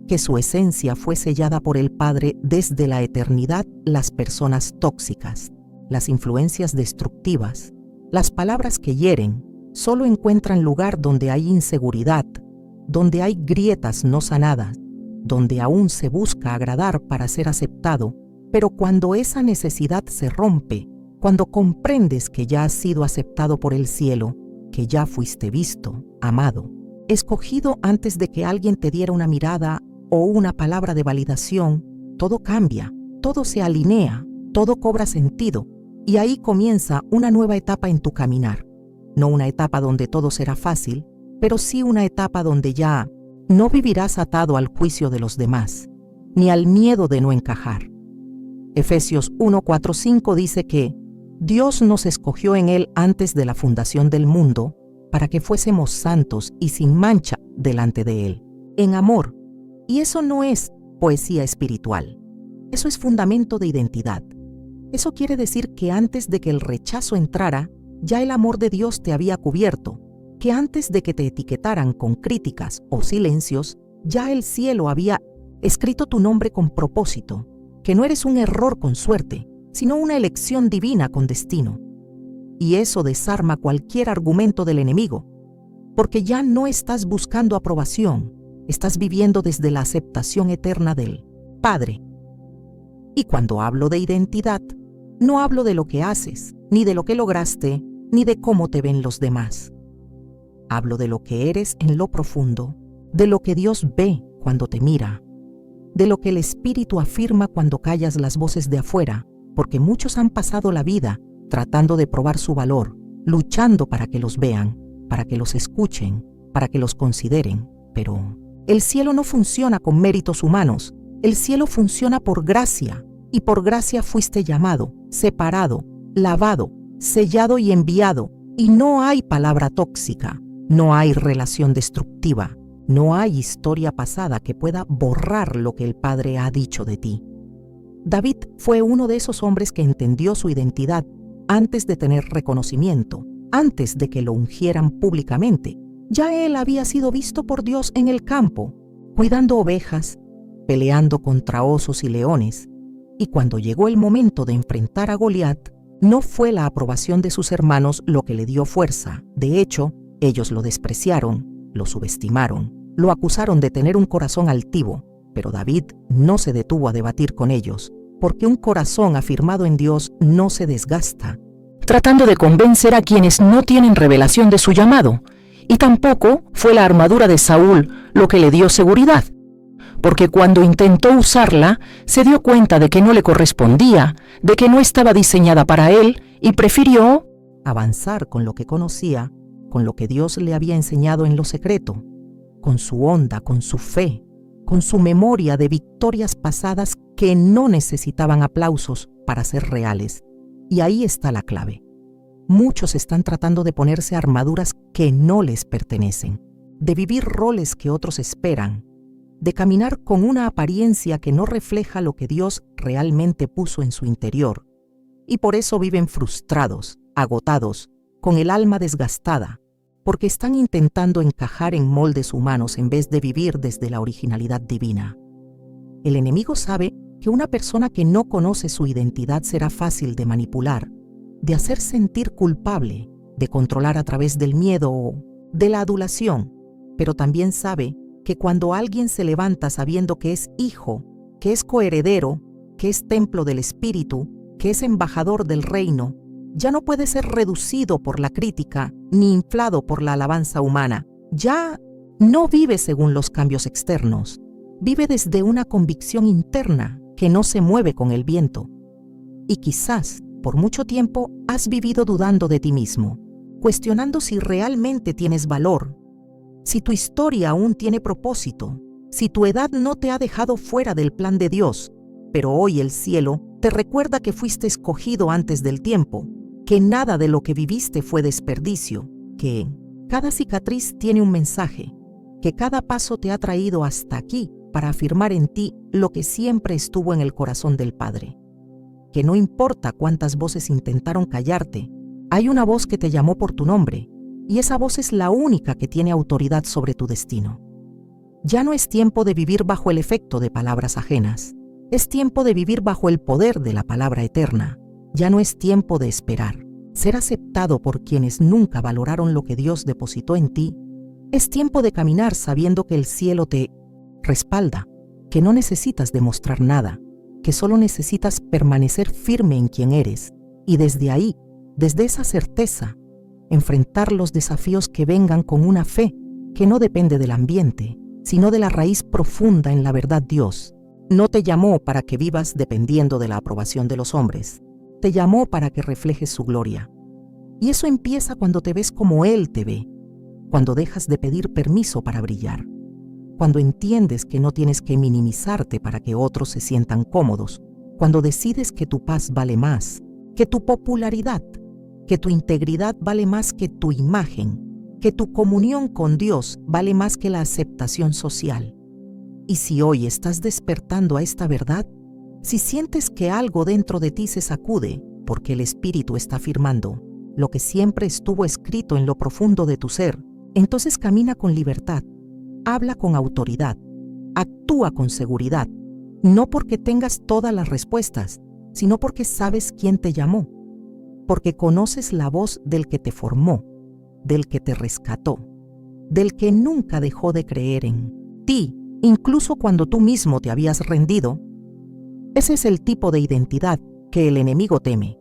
que su esencia fue sellada por el Padre desde la eternidad. Las personas tóxicas, las influencias destructivas, las palabras que hieren, solo encuentran lugar donde hay inseguridad, donde hay grietas no sanadas, donde aún se busca agradar para ser aceptado, pero cuando esa necesidad se rompe, cuando comprendes que ya has sido aceptado por el cielo, que ya fuiste visto, amado, escogido antes de que alguien te diera una mirada o una palabra de validación, todo cambia, todo se alinea, todo cobra sentido, y ahí comienza una nueva etapa en tu caminar. No una etapa donde todo será fácil, pero sí una etapa donde ya no vivirás atado al juicio de los demás, ni al miedo de no encajar. Efesios 1:4-5 dice que Dios nos escogió en Él antes de la fundación del mundo para que fuésemos santos y sin mancha delante de Él, en amor. Y eso no es poesía espiritual, eso es fundamento de identidad. Eso quiere decir que antes de que el rechazo entrara, ya el amor de Dios te había cubierto, que antes de que te etiquetaran con críticas o silencios, ya el cielo había escrito tu nombre con propósito, que no eres un error con suerte, sino una elección divina con destino. Y eso desarma cualquier argumento del enemigo, porque ya no estás buscando aprobación, estás viviendo desde la aceptación eterna del Padre. Y cuando hablo de identidad, no hablo de lo que haces, ni de lo que lograste, ni de cómo te ven los demás. Hablo de lo que eres en lo profundo, de lo que Dios ve cuando te mira, de lo que el Espíritu afirma cuando callas las voces de afuera, porque muchos han pasado la vida tratando de probar su valor, luchando para que los vean, para que los escuchen, para que los consideren. Pero el cielo no funciona con méritos humanos, el cielo funciona por gracia, y por gracia fuiste llamado, separado, lavado, sellado y enviado, y no hay palabra tóxica, no hay relación destructiva, no hay historia pasada que pueda borrar lo que el Padre ha dicho de ti. David fue uno de esos hombres que entendió su identidad antes de tener reconocimiento, antes de que lo ungieran públicamente. Ya él había sido visto por Dios en el campo, cuidando ovejas, peleando contra osos y leones, y cuando llegó el momento de enfrentar a Goliat, no fue la aprobación de sus hermanos lo que le dio fuerza. De hecho, ellos lo despreciaron, lo subestimaron, lo acusaron de tener un corazón altivo, pero David no se detuvo a debatir con ellos, porque un corazón afirmado en Dios no se desgasta, tratando de convencer a quienes no tienen revelación de su llamado, y tampoco fue la armadura de Saúl lo que le dio seguridad, porque cuando intentó usarla, se dio cuenta de que no le correspondía, de que no estaba diseñada para él, y prefirió avanzar con lo que conocía, con lo que Dios le había enseñado en lo secreto, con su onda, con su fe, con su memoria de victorias pasadas que no necesitaban aplausos para ser reales. Y ahí está la clave. Muchos están tratando de ponerse armaduras que no les pertenecen, de vivir roles que otros esperan, de caminar con una apariencia que no refleja lo que Dios realmente puso en su interior. Y por eso viven frustrados, agotados, con el alma desgastada, porque están intentando encajar en moldes humanos en vez de vivir desde la originalidad divina. El enemigo sabe que una persona que no conoce su identidad será fácil de manipular, de hacer sentir culpable, de controlar a través del miedo o de la adulación, pero también sabe que cuando alguien se levanta sabiendo que es hijo, que es coheredero, que es templo del Espíritu, que es embajador del reino, ya no puede ser reducido por la crítica ni inflado por la alabanza humana. Ya no vive según los cambios externos, vive desde una convicción interna que no se mueve con el viento. Y quizás, por mucho tiempo, has vivido dudando de ti mismo, cuestionando si realmente tienes valor, si tu historia aún tiene propósito, si tu edad no te ha dejado fuera del plan de Dios, pero hoy el cielo te recuerda que fuiste escogido antes del tiempo, que nada de lo que viviste fue desperdicio, que cada cicatriz tiene un mensaje, que cada paso te ha traído hasta aquí para afirmar en ti lo que siempre estuvo en el corazón del Padre. Que no importa cuántas voces intentaron callarte, hay una voz que te llamó por tu nombre, y esa voz es la única que tiene autoridad sobre tu destino. Ya no es tiempo de vivir bajo el efecto de palabras ajenas, es tiempo de vivir bajo el poder de la palabra eterna. Ya no es tiempo de esperar, ser aceptado por quienes nunca valoraron lo que Dios depositó en ti. Es tiempo de caminar sabiendo que el cielo te respalda, que no necesitas demostrar nada, que solo necesitas permanecer firme en quien eres, y desde ahí, desde esa certeza, enfrentar los desafíos que vengan con una fe que no depende del ambiente, sino de la raíz profunda en la verdad. Dios no te llamó para que vivas dependiendo de la aprobación de los hombres, te llamó para que reflejes su gloria. Y eso empieza cuando te ves como Él te ve, cuando dejas de pedir permiso para brillar, cuando entiendes que no tienes que minimizarte para que otros se sientan cómodos, cuando decides que tu paz vale más que tu popularidad, que tu integridad vale más que tu imagen, que tu comunión con Dios vale más que la aceptación social. Y si hoy estás despertando a esta verdad, si sientes que algo dentro de ti se sacude, porque el Espíritu está afirmando lo que siempre estuvo escrito en lo profundo de tu ser, entonces camina con libertad, habla con autoridad, actúa con seguridad, no porque tengas todas las respuestas, sino porque sabes quién te llamó, porque conoces la voz del que te formó, del que te rescató, del que nunca dejó de creer en ti, incluso cuando tú mismo te habías rendido. Ese es el tipo de identidad que el enemigo teme,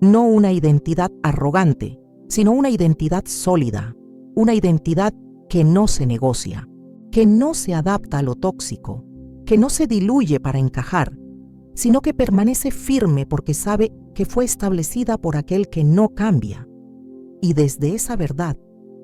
no una identidad arrogante, sino una identidad sólida, una identidad que no se negocia, que no se adapta a lo tóxico, que no se diluye para encajar, sino que permanece firme porque sabe que fue establecida por aquel que no cambia. Y desde esa verdad,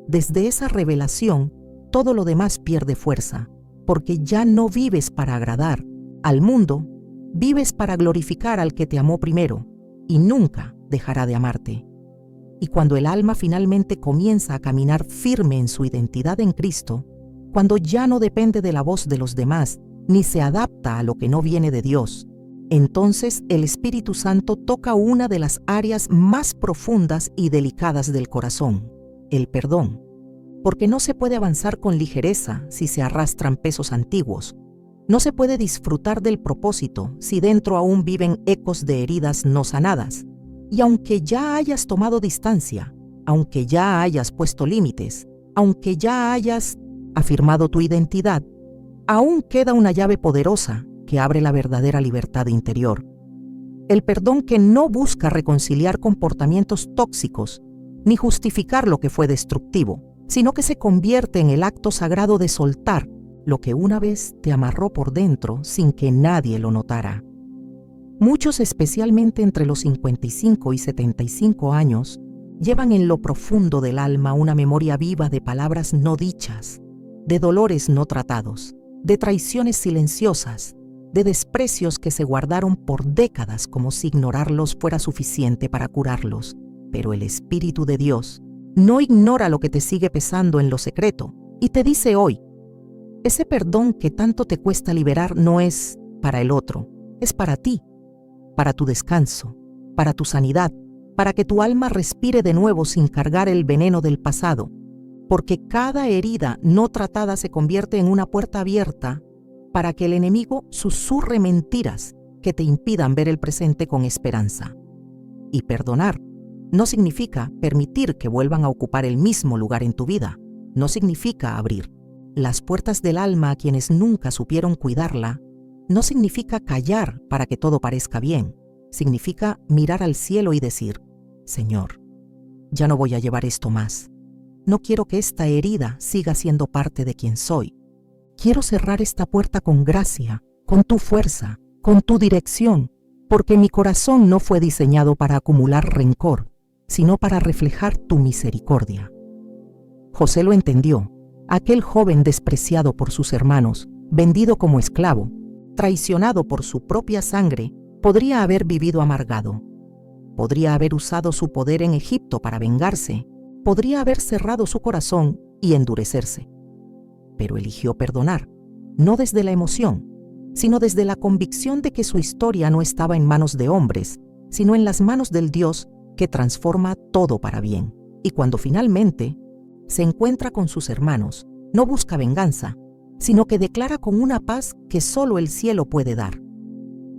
desde esa revelación, todo lo demás pierde fuerza, porque ya no vives para agradar al mundo, vives para glorificar al que te amó primero y nunca dejará de amarte. Y cuando el alma finalmente comienza a caminar firme en su identidad en Cristo, cuando ya no depende de la voz de los demás, ni se adapta a lo que no viene de Dios, entonces el Espíritu Santo toca una de las áreas más profundas y delicadas del corazón, el perdón, porque no se puede avanzar con ligereza si se arrastran pesos antiguos, no se puede disfrutar del propósito si dentro aún viven ecos de heridas no sanadas, y aunque ya hayas tomado distancia, aunque ya hayas puesto límites, aunque ya hayas afirmado tu identidad, aún queda una llave poderosa que abre la verdadera libertad interior. El perdón que no busca reconciliar comportamientos tóxicos ni justificar lo que fue destructivo, sino que se convierte en el acto sagrado de soltar lo que una vez te amarró por dentro sin que nadie lo notara. Muchos, especialmente entre los 55 y 75 años, llevan en lo profundo del alma una memoria viva de palabras no dichas, de dolores no tratados, de traiciones silenciosas, de desprecios que se guardaron por décadas como si ignorarlos fuera suficiente para curarlos. Pero el Espíritu de Dios no ignora lo que te sigue pesando en lo secreto y te dice hoy, ese perdón que tanto te cuesta liberar no es para el otro, es para ti, para tu descanso, para tu sanidad, para que tu alma respire de nuevo sin cargar el veneno del pasado, porque cada herida no tratada se convierte en una puerta abierta para que el enemigo susurre mentiras que te impidan ver el presente con esperanza. Y perdonar no significa permitir que vuelvan a ocupar el mismo lugar en tu vida. No significa abrir las puertas del alma a quienes nunca supieron cuidarla. No significa callar para que todo parezca bien. Significa mirar al cielo y decir: Señor, ya no voy a llevar esto más. No quiero que esta herida siga siendo parte de quien soy. Quiero cerrar esta puerta con gracia, con tu fuerza, con tu dirección, porque mi corazón no fue diseñado para acumular rencor, sino para reflejar tu misericordia. José lo entendió. Aquel joven despreciado por sus hermanos, vendido como esclavo, traicionado por su propia sangre, podría haber vivido amargado. Podría haber usado su poder en Egipto para vengarse. Podría haber cerrado su corazón y endurecerse. Pero eligió perdonar, no desde la emoción, sino desde la convicción de que su historia no estaba en manos de hombres, sino en las manos del Dios que transforma todo para bien. Y cuando finalmente se encuentra con sus hermanos, no busca venganza, sino que declara con una paz que solo el cielo puede dar: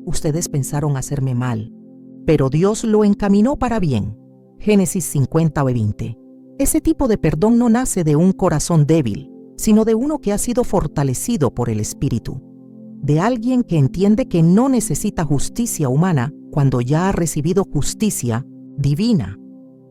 ustedes pensaron hacerme mal, pero Dios lo encaminó para bien. Génesis 50:20. Ese tipo de perdón no nace de un corazón débil, sino de uno que ha sido fortalecido por el Espíritu, de alguien que entiende que no necesita justicia humana cuando ya ha recibido justicia divina,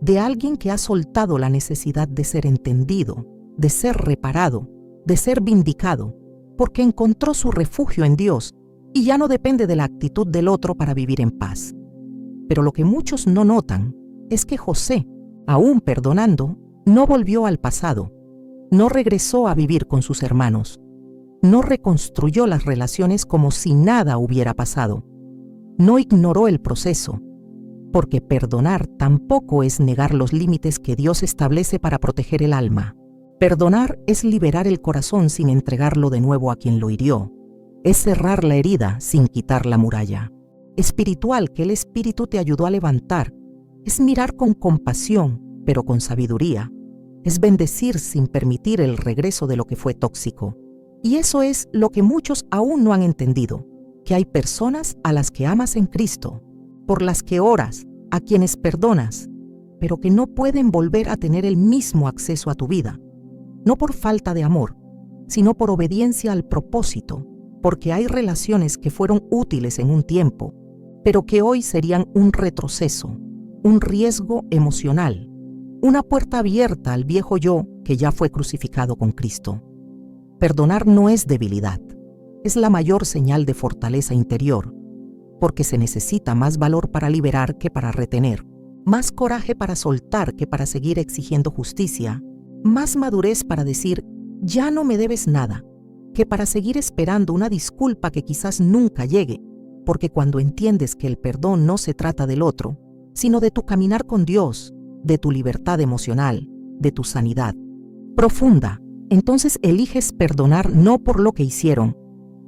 de alguien que ha soltado la necesidad de ser entendido, de ser reparado, de ser vindicado, porque encontró su refugio en Dios y ya no depende de la actitud del otro para vivir en paz. Pero lo que muchos no notan es que José, aún perdonando, no volvió al pasado, no regresó a vivir con sus hermanos, no reconstruyó las relaciones como si nada hubiera pasado, no ignoró el proceso, porque perdonar tampoco es negar los límites que Dios establece para proteger el alma. Perdonar es liberar el corazón sin entregarlo de nuevo a quien lo hirió, es cerrar la herida sin quitar la muralla. Espiritual que el Espíritu te ayudó a levantar, es mirar con compasión, pero con sabiduría, es bendecir sin permitir el regreso de lo que fue tóxico. Y eso es lo que muchos aún no han entendido, que hay personas a las que amas en Cristo, por las que oras, a quienes perdonas, pero que no pueden volver a tener el mismo acceso a tu vida, no por falta de amor, sino por obediencia al propósito, porque hay relaciones que fueron útiles en un tiempo, pero que hoy serían un retroceso, un riesgo emocional, una puerta abierta al viejo yo que ya fue crucificado con Cristo. Perdonar no es debilidad, es la mayor señal de fortaleza interior, porque se necesita más valor para liberar que para retener, más coraje para soltar que para seguir exigiendo justicia, más madurez para decir, ya no me debes nada, que para seguir esperando una disculpa que quizás nunca llegue, porque cuando entiendes que el perdón no se trata del otro, sino de tu caminar con Dios, de tu libertad emocional, de tu sanidad profunda, entonces eliges perdonar no por lo que hicieron,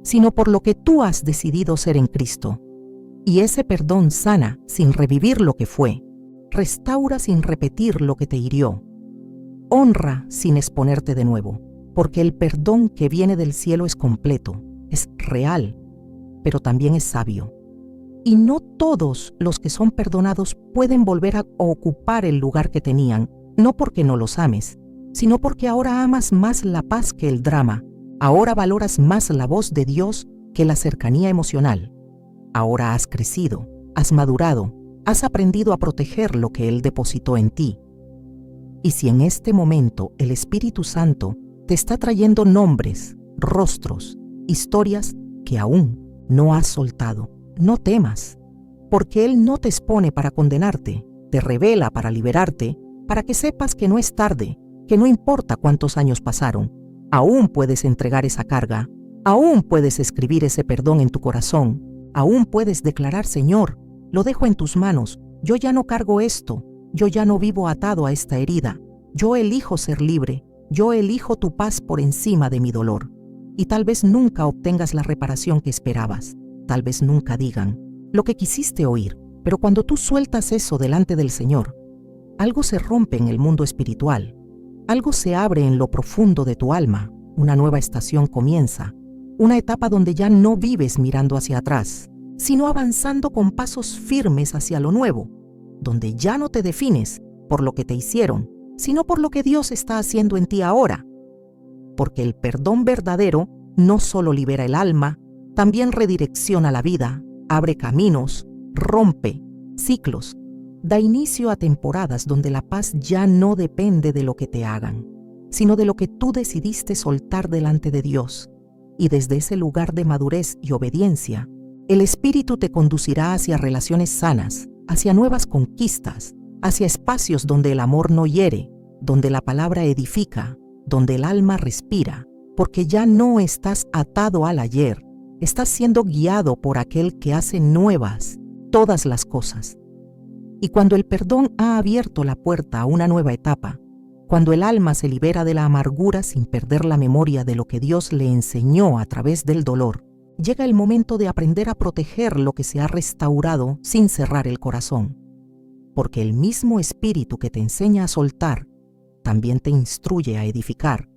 sino por lo que tú has decidido ser en Cristo. Y ese perdón sana sin revivir lo que fue, restaura sin repetir lo que te hirió, honra sin exponerte de nuevo, porque el perdón que viene del cielo es completo, es real, pero también es sabio. Y no todos los que son perdonados pueden volver a ocupar el lugar que tenían, no porque no los ames, sino porque ahora amas más la paz que el drama, ahora valoras más la voz de Dios que la cercanía emocional. Ahora has crecido, has madurado, has aprendido a proteger lo que Él depositó en ti. Y si en este momento el Espíritu Santo te está trayendo nombres, rostros, historias que aún no has soltado, no temas, porque Él no te expone para condenarte, te revela para liberarte, para que sepas que no es tarde, que no importa cuántos años pasaron, aún puedes entregar esa carga, aún puedes escribir ese perdón en tu corazón, aún puedes declarar, Señor, lo dejo en tus manos, yo ya no cargo esto, yo ya no vivo atado a esta herida, yo elijo ser libre, yo elijo tu paz por encima de mi dolor. Y tal vez nunca obtengas la reparación que esperabas, tal vez nunca digan lo que quisiste oír, pero cuando tú sueltas eso delante del Señor, algo se rompe en el mundo espiritual, algo se abre en lo profundo de tu alma, una nueva estación comienza, una etapa donde ya no vives mirando hacia atrás, sino avanzando con pasos firmes hacia lo nuevo, donde ya no te defines por lo que te hicieron, sino por lo que Dios está haciendo en ti ahora. Porque el perdón verdadero no solo libera el alma, también redirecciona la vida, abre caminos, rompe ciclos, da inicio a temporadas donde la paz ya no depende de lo que te hagan, sino de lo que tú decidiste soltar delante de Dios. Y desde ese lugar de madurez y obediencia, el Espíritu te conducirá hacia relaciones sanas, hacia nuevas conquistas, hacia espacios donde el amor no hiere, donde la palabra edifica, donde el alma respira, porque ya no estás atado al ayer, estás siendo guiado por aquel que hace nuevas todas las cosas. Y cuando el perdón ha abierto la puerta a una nueva etapa, cuando el alma se libera de la amargura sin perder la memoria de lo que Dios le enseñó a través del dolor, llega el momento de aprender a proteger lo que se ha restaurado sin cerrar el corazón. Porque el mismo Espíritu que te enseña a soltar, también te instruye a edificar,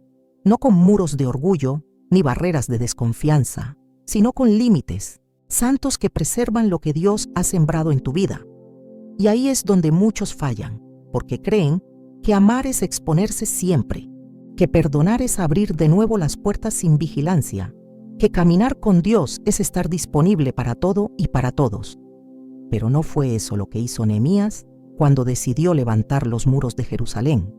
no con muros de orgullo ni barreras de desconfianza, sino con límites santos que preservan lo que Dios ha sembrado en tu vida. Y ahí es donde muchos fallan, porque creen que amar es exponerse siempre, que perdonar es abrir de nuevo las puertas sin vigilancia, que caminar con Dios es estar disponible para todo y para todos. Pero no fue eso lo que hizo Nehemías cuando decidió levantar los muros de Jerusalén.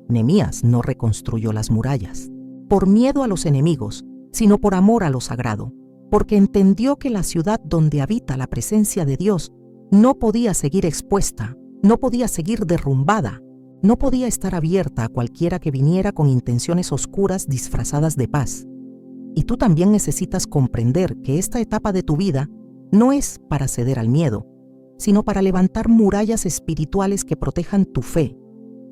Nehemías no reconstruyó las murallas por miedo a los enemigos, sino por amor a lo sagrado, porque entendió que la ciudad donde habita la presencia de Dios no podía seguir expuesta, no podía seguir derrumbada, no podía estar abierta a cualquiera que viniera con intenciones oscuras disfrazadas de paz. Y tú también necesitas comprender que esta etapa de tu vida no es para ceder al miedo, sino para levantar murallas espirituales que protejan tu fe,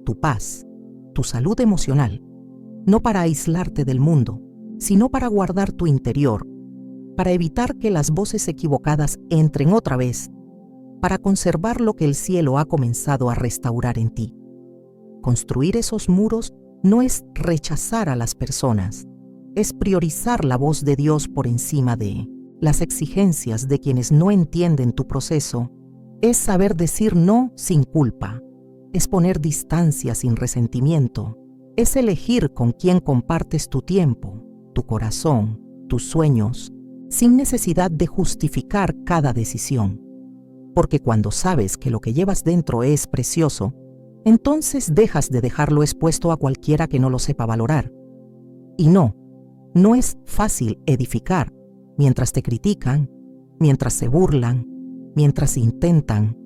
tu paz, tu salud emocional, no para aislarte del mundo, sino para guardar tu interior, para evitar que las voces equivocadas entren otra vez, para conservar lo que el cielo ha comenzado a restaurar en ti. Construir esos muros no es rechazar a las personas, es priorizar la voz de Dios por encima de las exigencias de quienes no entienden tu proceso, es saber decir no sin culpa, es poner distancia sin resentimiento, es elegir con quién compartes tu tiempo, tu corazón, tus sueños, sin necesidad de justificar cada decisión. Porque cuando sabes que lo que llevas dentro es precioso, entonces dejas de dejarlo expuesto a cualquiera que no lo sepa valorar. Y no es fácil edificar mientras te critican, mientras se burlan, mientras intentan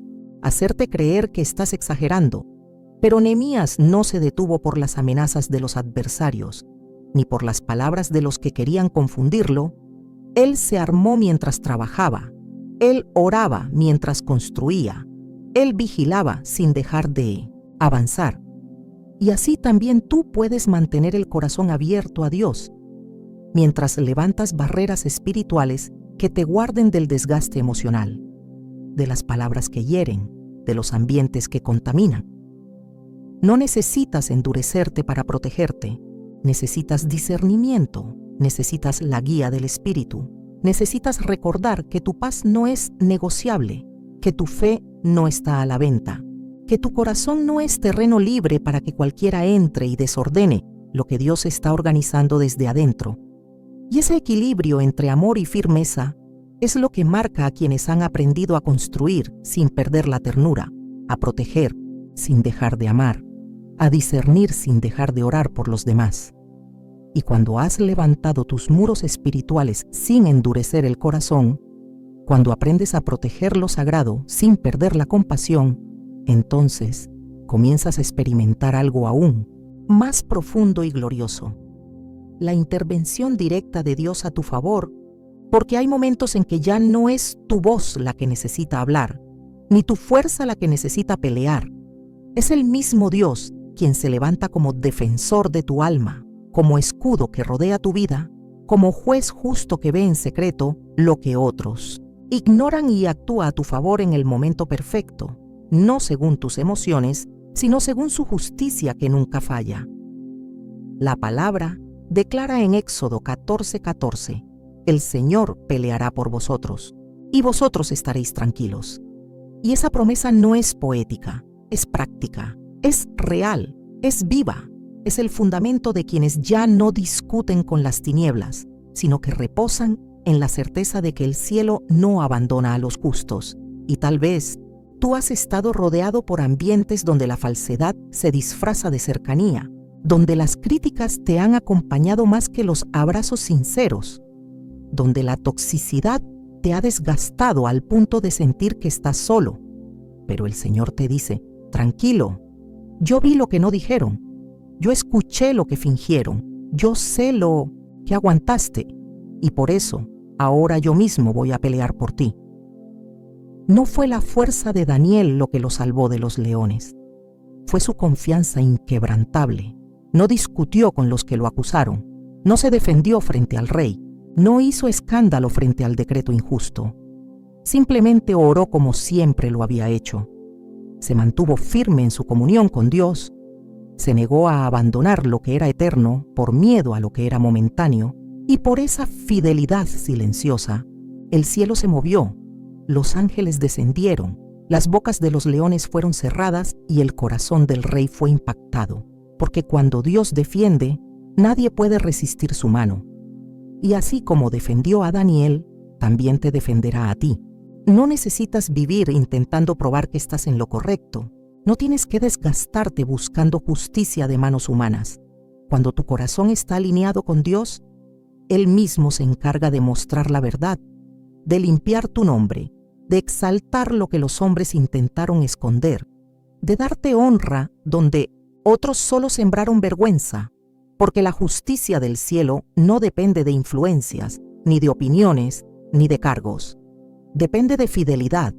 hacerte creer que estás exagerando. Pero Nehemías no se detuvo por las amenazas de los adversarios, ni por las palabras de los que querían confundirlo. Él se armó mientras trabajaba, él oraba mientras construía, él vigilaba sin dejar de avanzar. Y así también tú puedes mantener el corazón abierto a Dios, mientras levantas barreras espirituales que te guarden del desgaste emocional, de las palabras que hieren, de los ambientes que contaminan. No necesitas endurecerte para protegerte, necesitas discernimiento, necesitas la guía del Espíritu, necesitas recordar que tu paz no es negociable, que tu fe no está a la venta, que tu corazón no es terreno libre para que cualquiera entre y desordene lo que Dios está organizando desde adentro. Y ese equilibrio entre amor y firmeza es lo que marca a quienes han aprendido a construir sin perder la ternura, a proteger sin dejar de amar, a discernir sin dejar de orar por los demás. Y cuando has levantado tus muros espirituales sin endurecer el corazón, cuando aprendes a proteger lo sagrado sin perder la compasión, entonces comienzas a experimentar algo aún más profundo y glorioso: la intervención directa de Dios a tu favor, porque hay momentos en que ya no es tu voz la que necesita hablar, ni tu fuerza la que necesita pelear. Es el mismo Dios quien se levanta como defensor de tu alma, como escudo que rodea tu vida, como juez justo que ve en secreto lo que otros ignoran y actúa a tu favor en el momento perfecto, no según tus emociones, sino según su justicia que nunca falla. La palabra declara en Éxodo 14:14, el Señor peleará por vosotros. y vosotros estaréis tranquilos. Y esa promesa no es poética, es práctica, es real, es viva, es el fundamento de quienes ya no discuten con las tinieblas, sino que reposan en la certeza de que el cielo no abandona a los justos. Y tal vez tú has estado rodeado por ambientes donde la falsedad se disfraza de cercanía, donde las críticas te han acompañado más que los abrazos sinceros, donde la toxicidad te ha desgastado al punto de sentir que estás solo. Pero el Señor te dice, tranquilo, yo vi lo que no dijeron, yo escuché lo que fingieron, yo sé lo que aguantaste, y por eso ahora yo mismo voy a pelear por ti. No fue la fuerza de Daniel lo que lo salvó de los leones, fue su confianza inquebrantable. No discutió con los que lo acusaron, no se defendió frente al rey, no hizo escándalo frente al decreto injusto. Simplemente oró como siempre lo había hecho. Se mantuvo firme en su comunión con Dios, se negó a abandonar lo que era eterno por miedo a lo que era momentáneo, y por esa fidelidad silenciosa, el cielo se movió, los ángeles descendieron, las bocas de los leones fueron cerradas y el corazón del rey fue impactado, porque cuando Dios defiende, nadie puede resistir su mano. Y así como defendió a Daniel, también te defenderá a ti. No necesitas vivir intentando probar que estás en lo correcto. No tienes que desgastarte buscando justicia de manos humanas. Cuando tu corazón está alineado con Dios, Él mismo se encarga de mostrar la verdad, de limpiar tu nombre, de exaltar lo que los hombres intentaron esconder, de darte honra donde otros solo sembraron vergüenza, porque la justicia del cielo no depende de influencias, ni de opiniones, ni de cargos. Depende de fidelidad,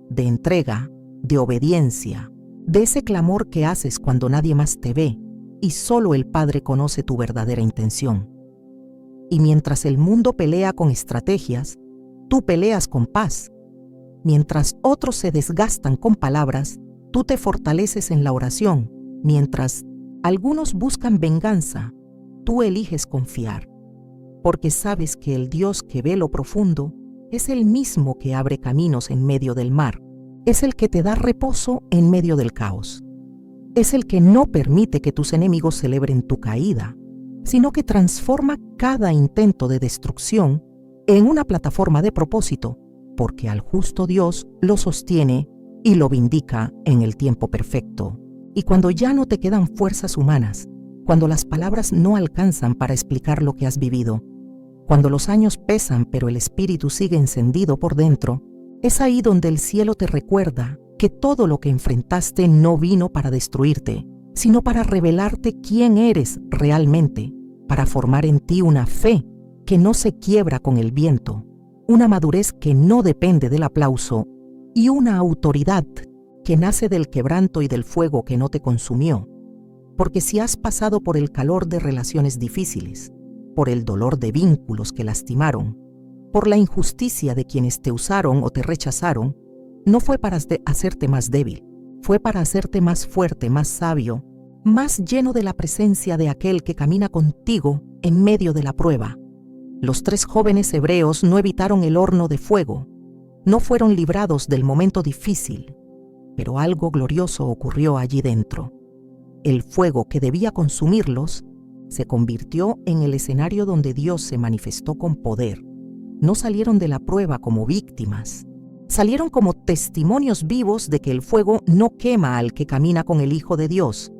de entrega, de obediencia, de ese clamor que haces cuando nadie más te ve y solo el Padre conoce tu verdadera intención. Y mientras el mundo pelea con estrategias, tú peleas con paz. Mientras otros se desgastan con palabras, tú te fortaleces en la oración. Mientras algunos buscan venganza, tú eliges confiar, porque sabes que el Dios que ve lo profundo es el mismo que abre caminos en medio del mar, es el que te da reposo en medio del caos, es el que no permite que tus enemigos celebren tu caída, sino que transforma cada intento de destrucción en una plataforma de propósito, porque al justo Dios lo sostiene y lo vindica en el tiempo perfecto. Y cuando ya no te quedan fuerzas humanas, cuando las palabras no alcanzan para explicar lo que has vivido, cuando los años pesan pero el espíritu sigue encendido por dentro, es ahí donde el cielo te recuerda que todo lo que enfrentaste no vino para destruirte, sino para revelarte quién eres realmente, para formar en ti una fe que no se quiebra con el viento, una madurez que no depende del aplauso y una autoridad que nace del quebranto y del fuego que no te consumió. Porque si has pasado por el calor de relaciones difíciles, por el dolor de vínculos que lastimaron, por la injusticia de quienes te usaron o te rechazaron, no fue para hacerte más débil, fue para hacerte más fuerte, más sabio, más lleno de la presencia de aquel que camina contigo en medio de la prueba. Los 3 jóvenes hebreos no evitaron el horno de fuego, no fueron librados del momento difícil, pero algo glorioso ocurrió allí dentro. El fuego que debía consumirlos se convirtió en el escenario donde Dios se manifestó con poder. No salieron de la prueba como víctimas, salieron como testimonios vivos de que el fuego no quema al que camina con el Hijo de Dios.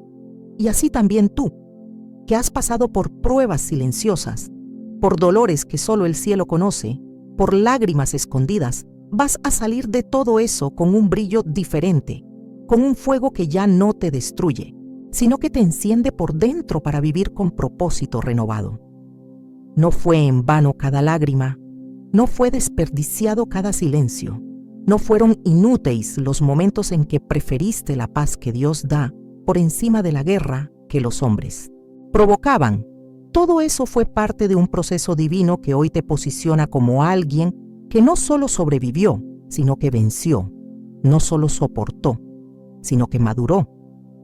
Y así también tú, que has pasado por pruebas silenciosas, por dolores que solo el cielo conoce, por lágrimas escondidas, vas a salir de todo eso con un brillo diferente, con un fuego que ya no te destruye, sino que te enciende por dentro para vivir con propósito renovado. No fue en vano cada lágrima, no fue desperdiciado cada silencio, no fueron inútiles los momentos en que preferiste la paz que Dios da por encima de la guerra que los hombres provocaban. Todo eso fue parte de un proceso divino que hoy te posiciona como alguien que no solo sobrevivió, sino que venció, no solo soportó, sino que maduró,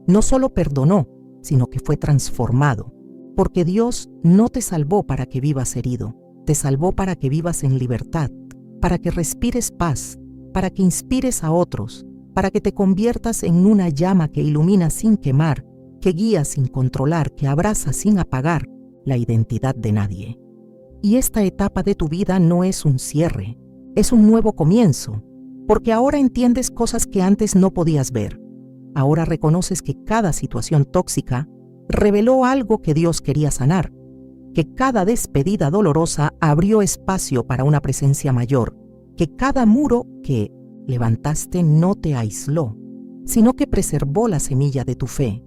no solo perdonó, sino que fue transformado, porque Dios no te salvó para que vivas herido, te salvó para que vivas en libertad, para que respires paz, para que inspires a otros, para que te conviertas en una llama que ilumina sin quemar, que guía sin controlar, que abraza sin apagar la identidad de nadie. Y esta etapa de tu vida no es un cierre, es un nuevo comienzo, porque ahora entiendes cosas que antes no podías ver. Ahora reconoces que cada situación tóxica reveló algo que Dios quería sanar, que cada despedida dolorosa abrió espacio para una presencia mayor, que cada muro que levantaste no te aisló, sino que preservó la semilla de tu fe,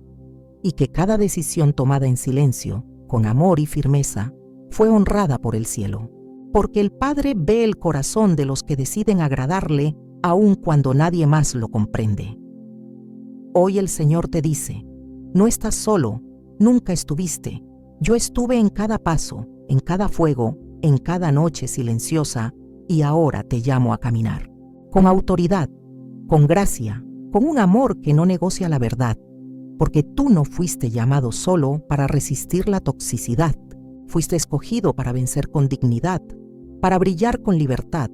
y que cada decisión tomada en silencio, con amor y firmeza, fue honrada por el cielo, porque el Padre ve el corazón de los que deciden agradarle aun cuando nadie más lo comprende. Hoy el Señor te dice, no estás solo, nunca estuviste. Yo estuve en cada paso, en cada fuego, en cada noche silenciosa, y ahora te llamo a caminar. Con autoridad, con gracia, con un amor que no negocia la verdad, porque tú no fuiste llamado solo para resistir la toxicidad. Fuiste escogido para vencer con dignidad, para brillar con libertad,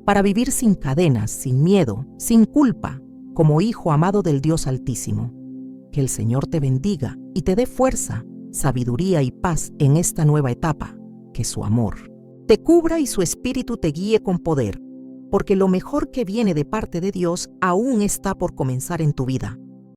para vivir sin cadenas, sin miedo, sin culpa, como hijo amado del Dios Altísimo. Que el Señor te bendiga y te dé fuerza, sabiduría y paz en esta nueva etapa. Que su amor te cubra y su espíritu te guíe con poder, porque lo mejor que viene de parte de Dios aún está por comenzar en tu vida.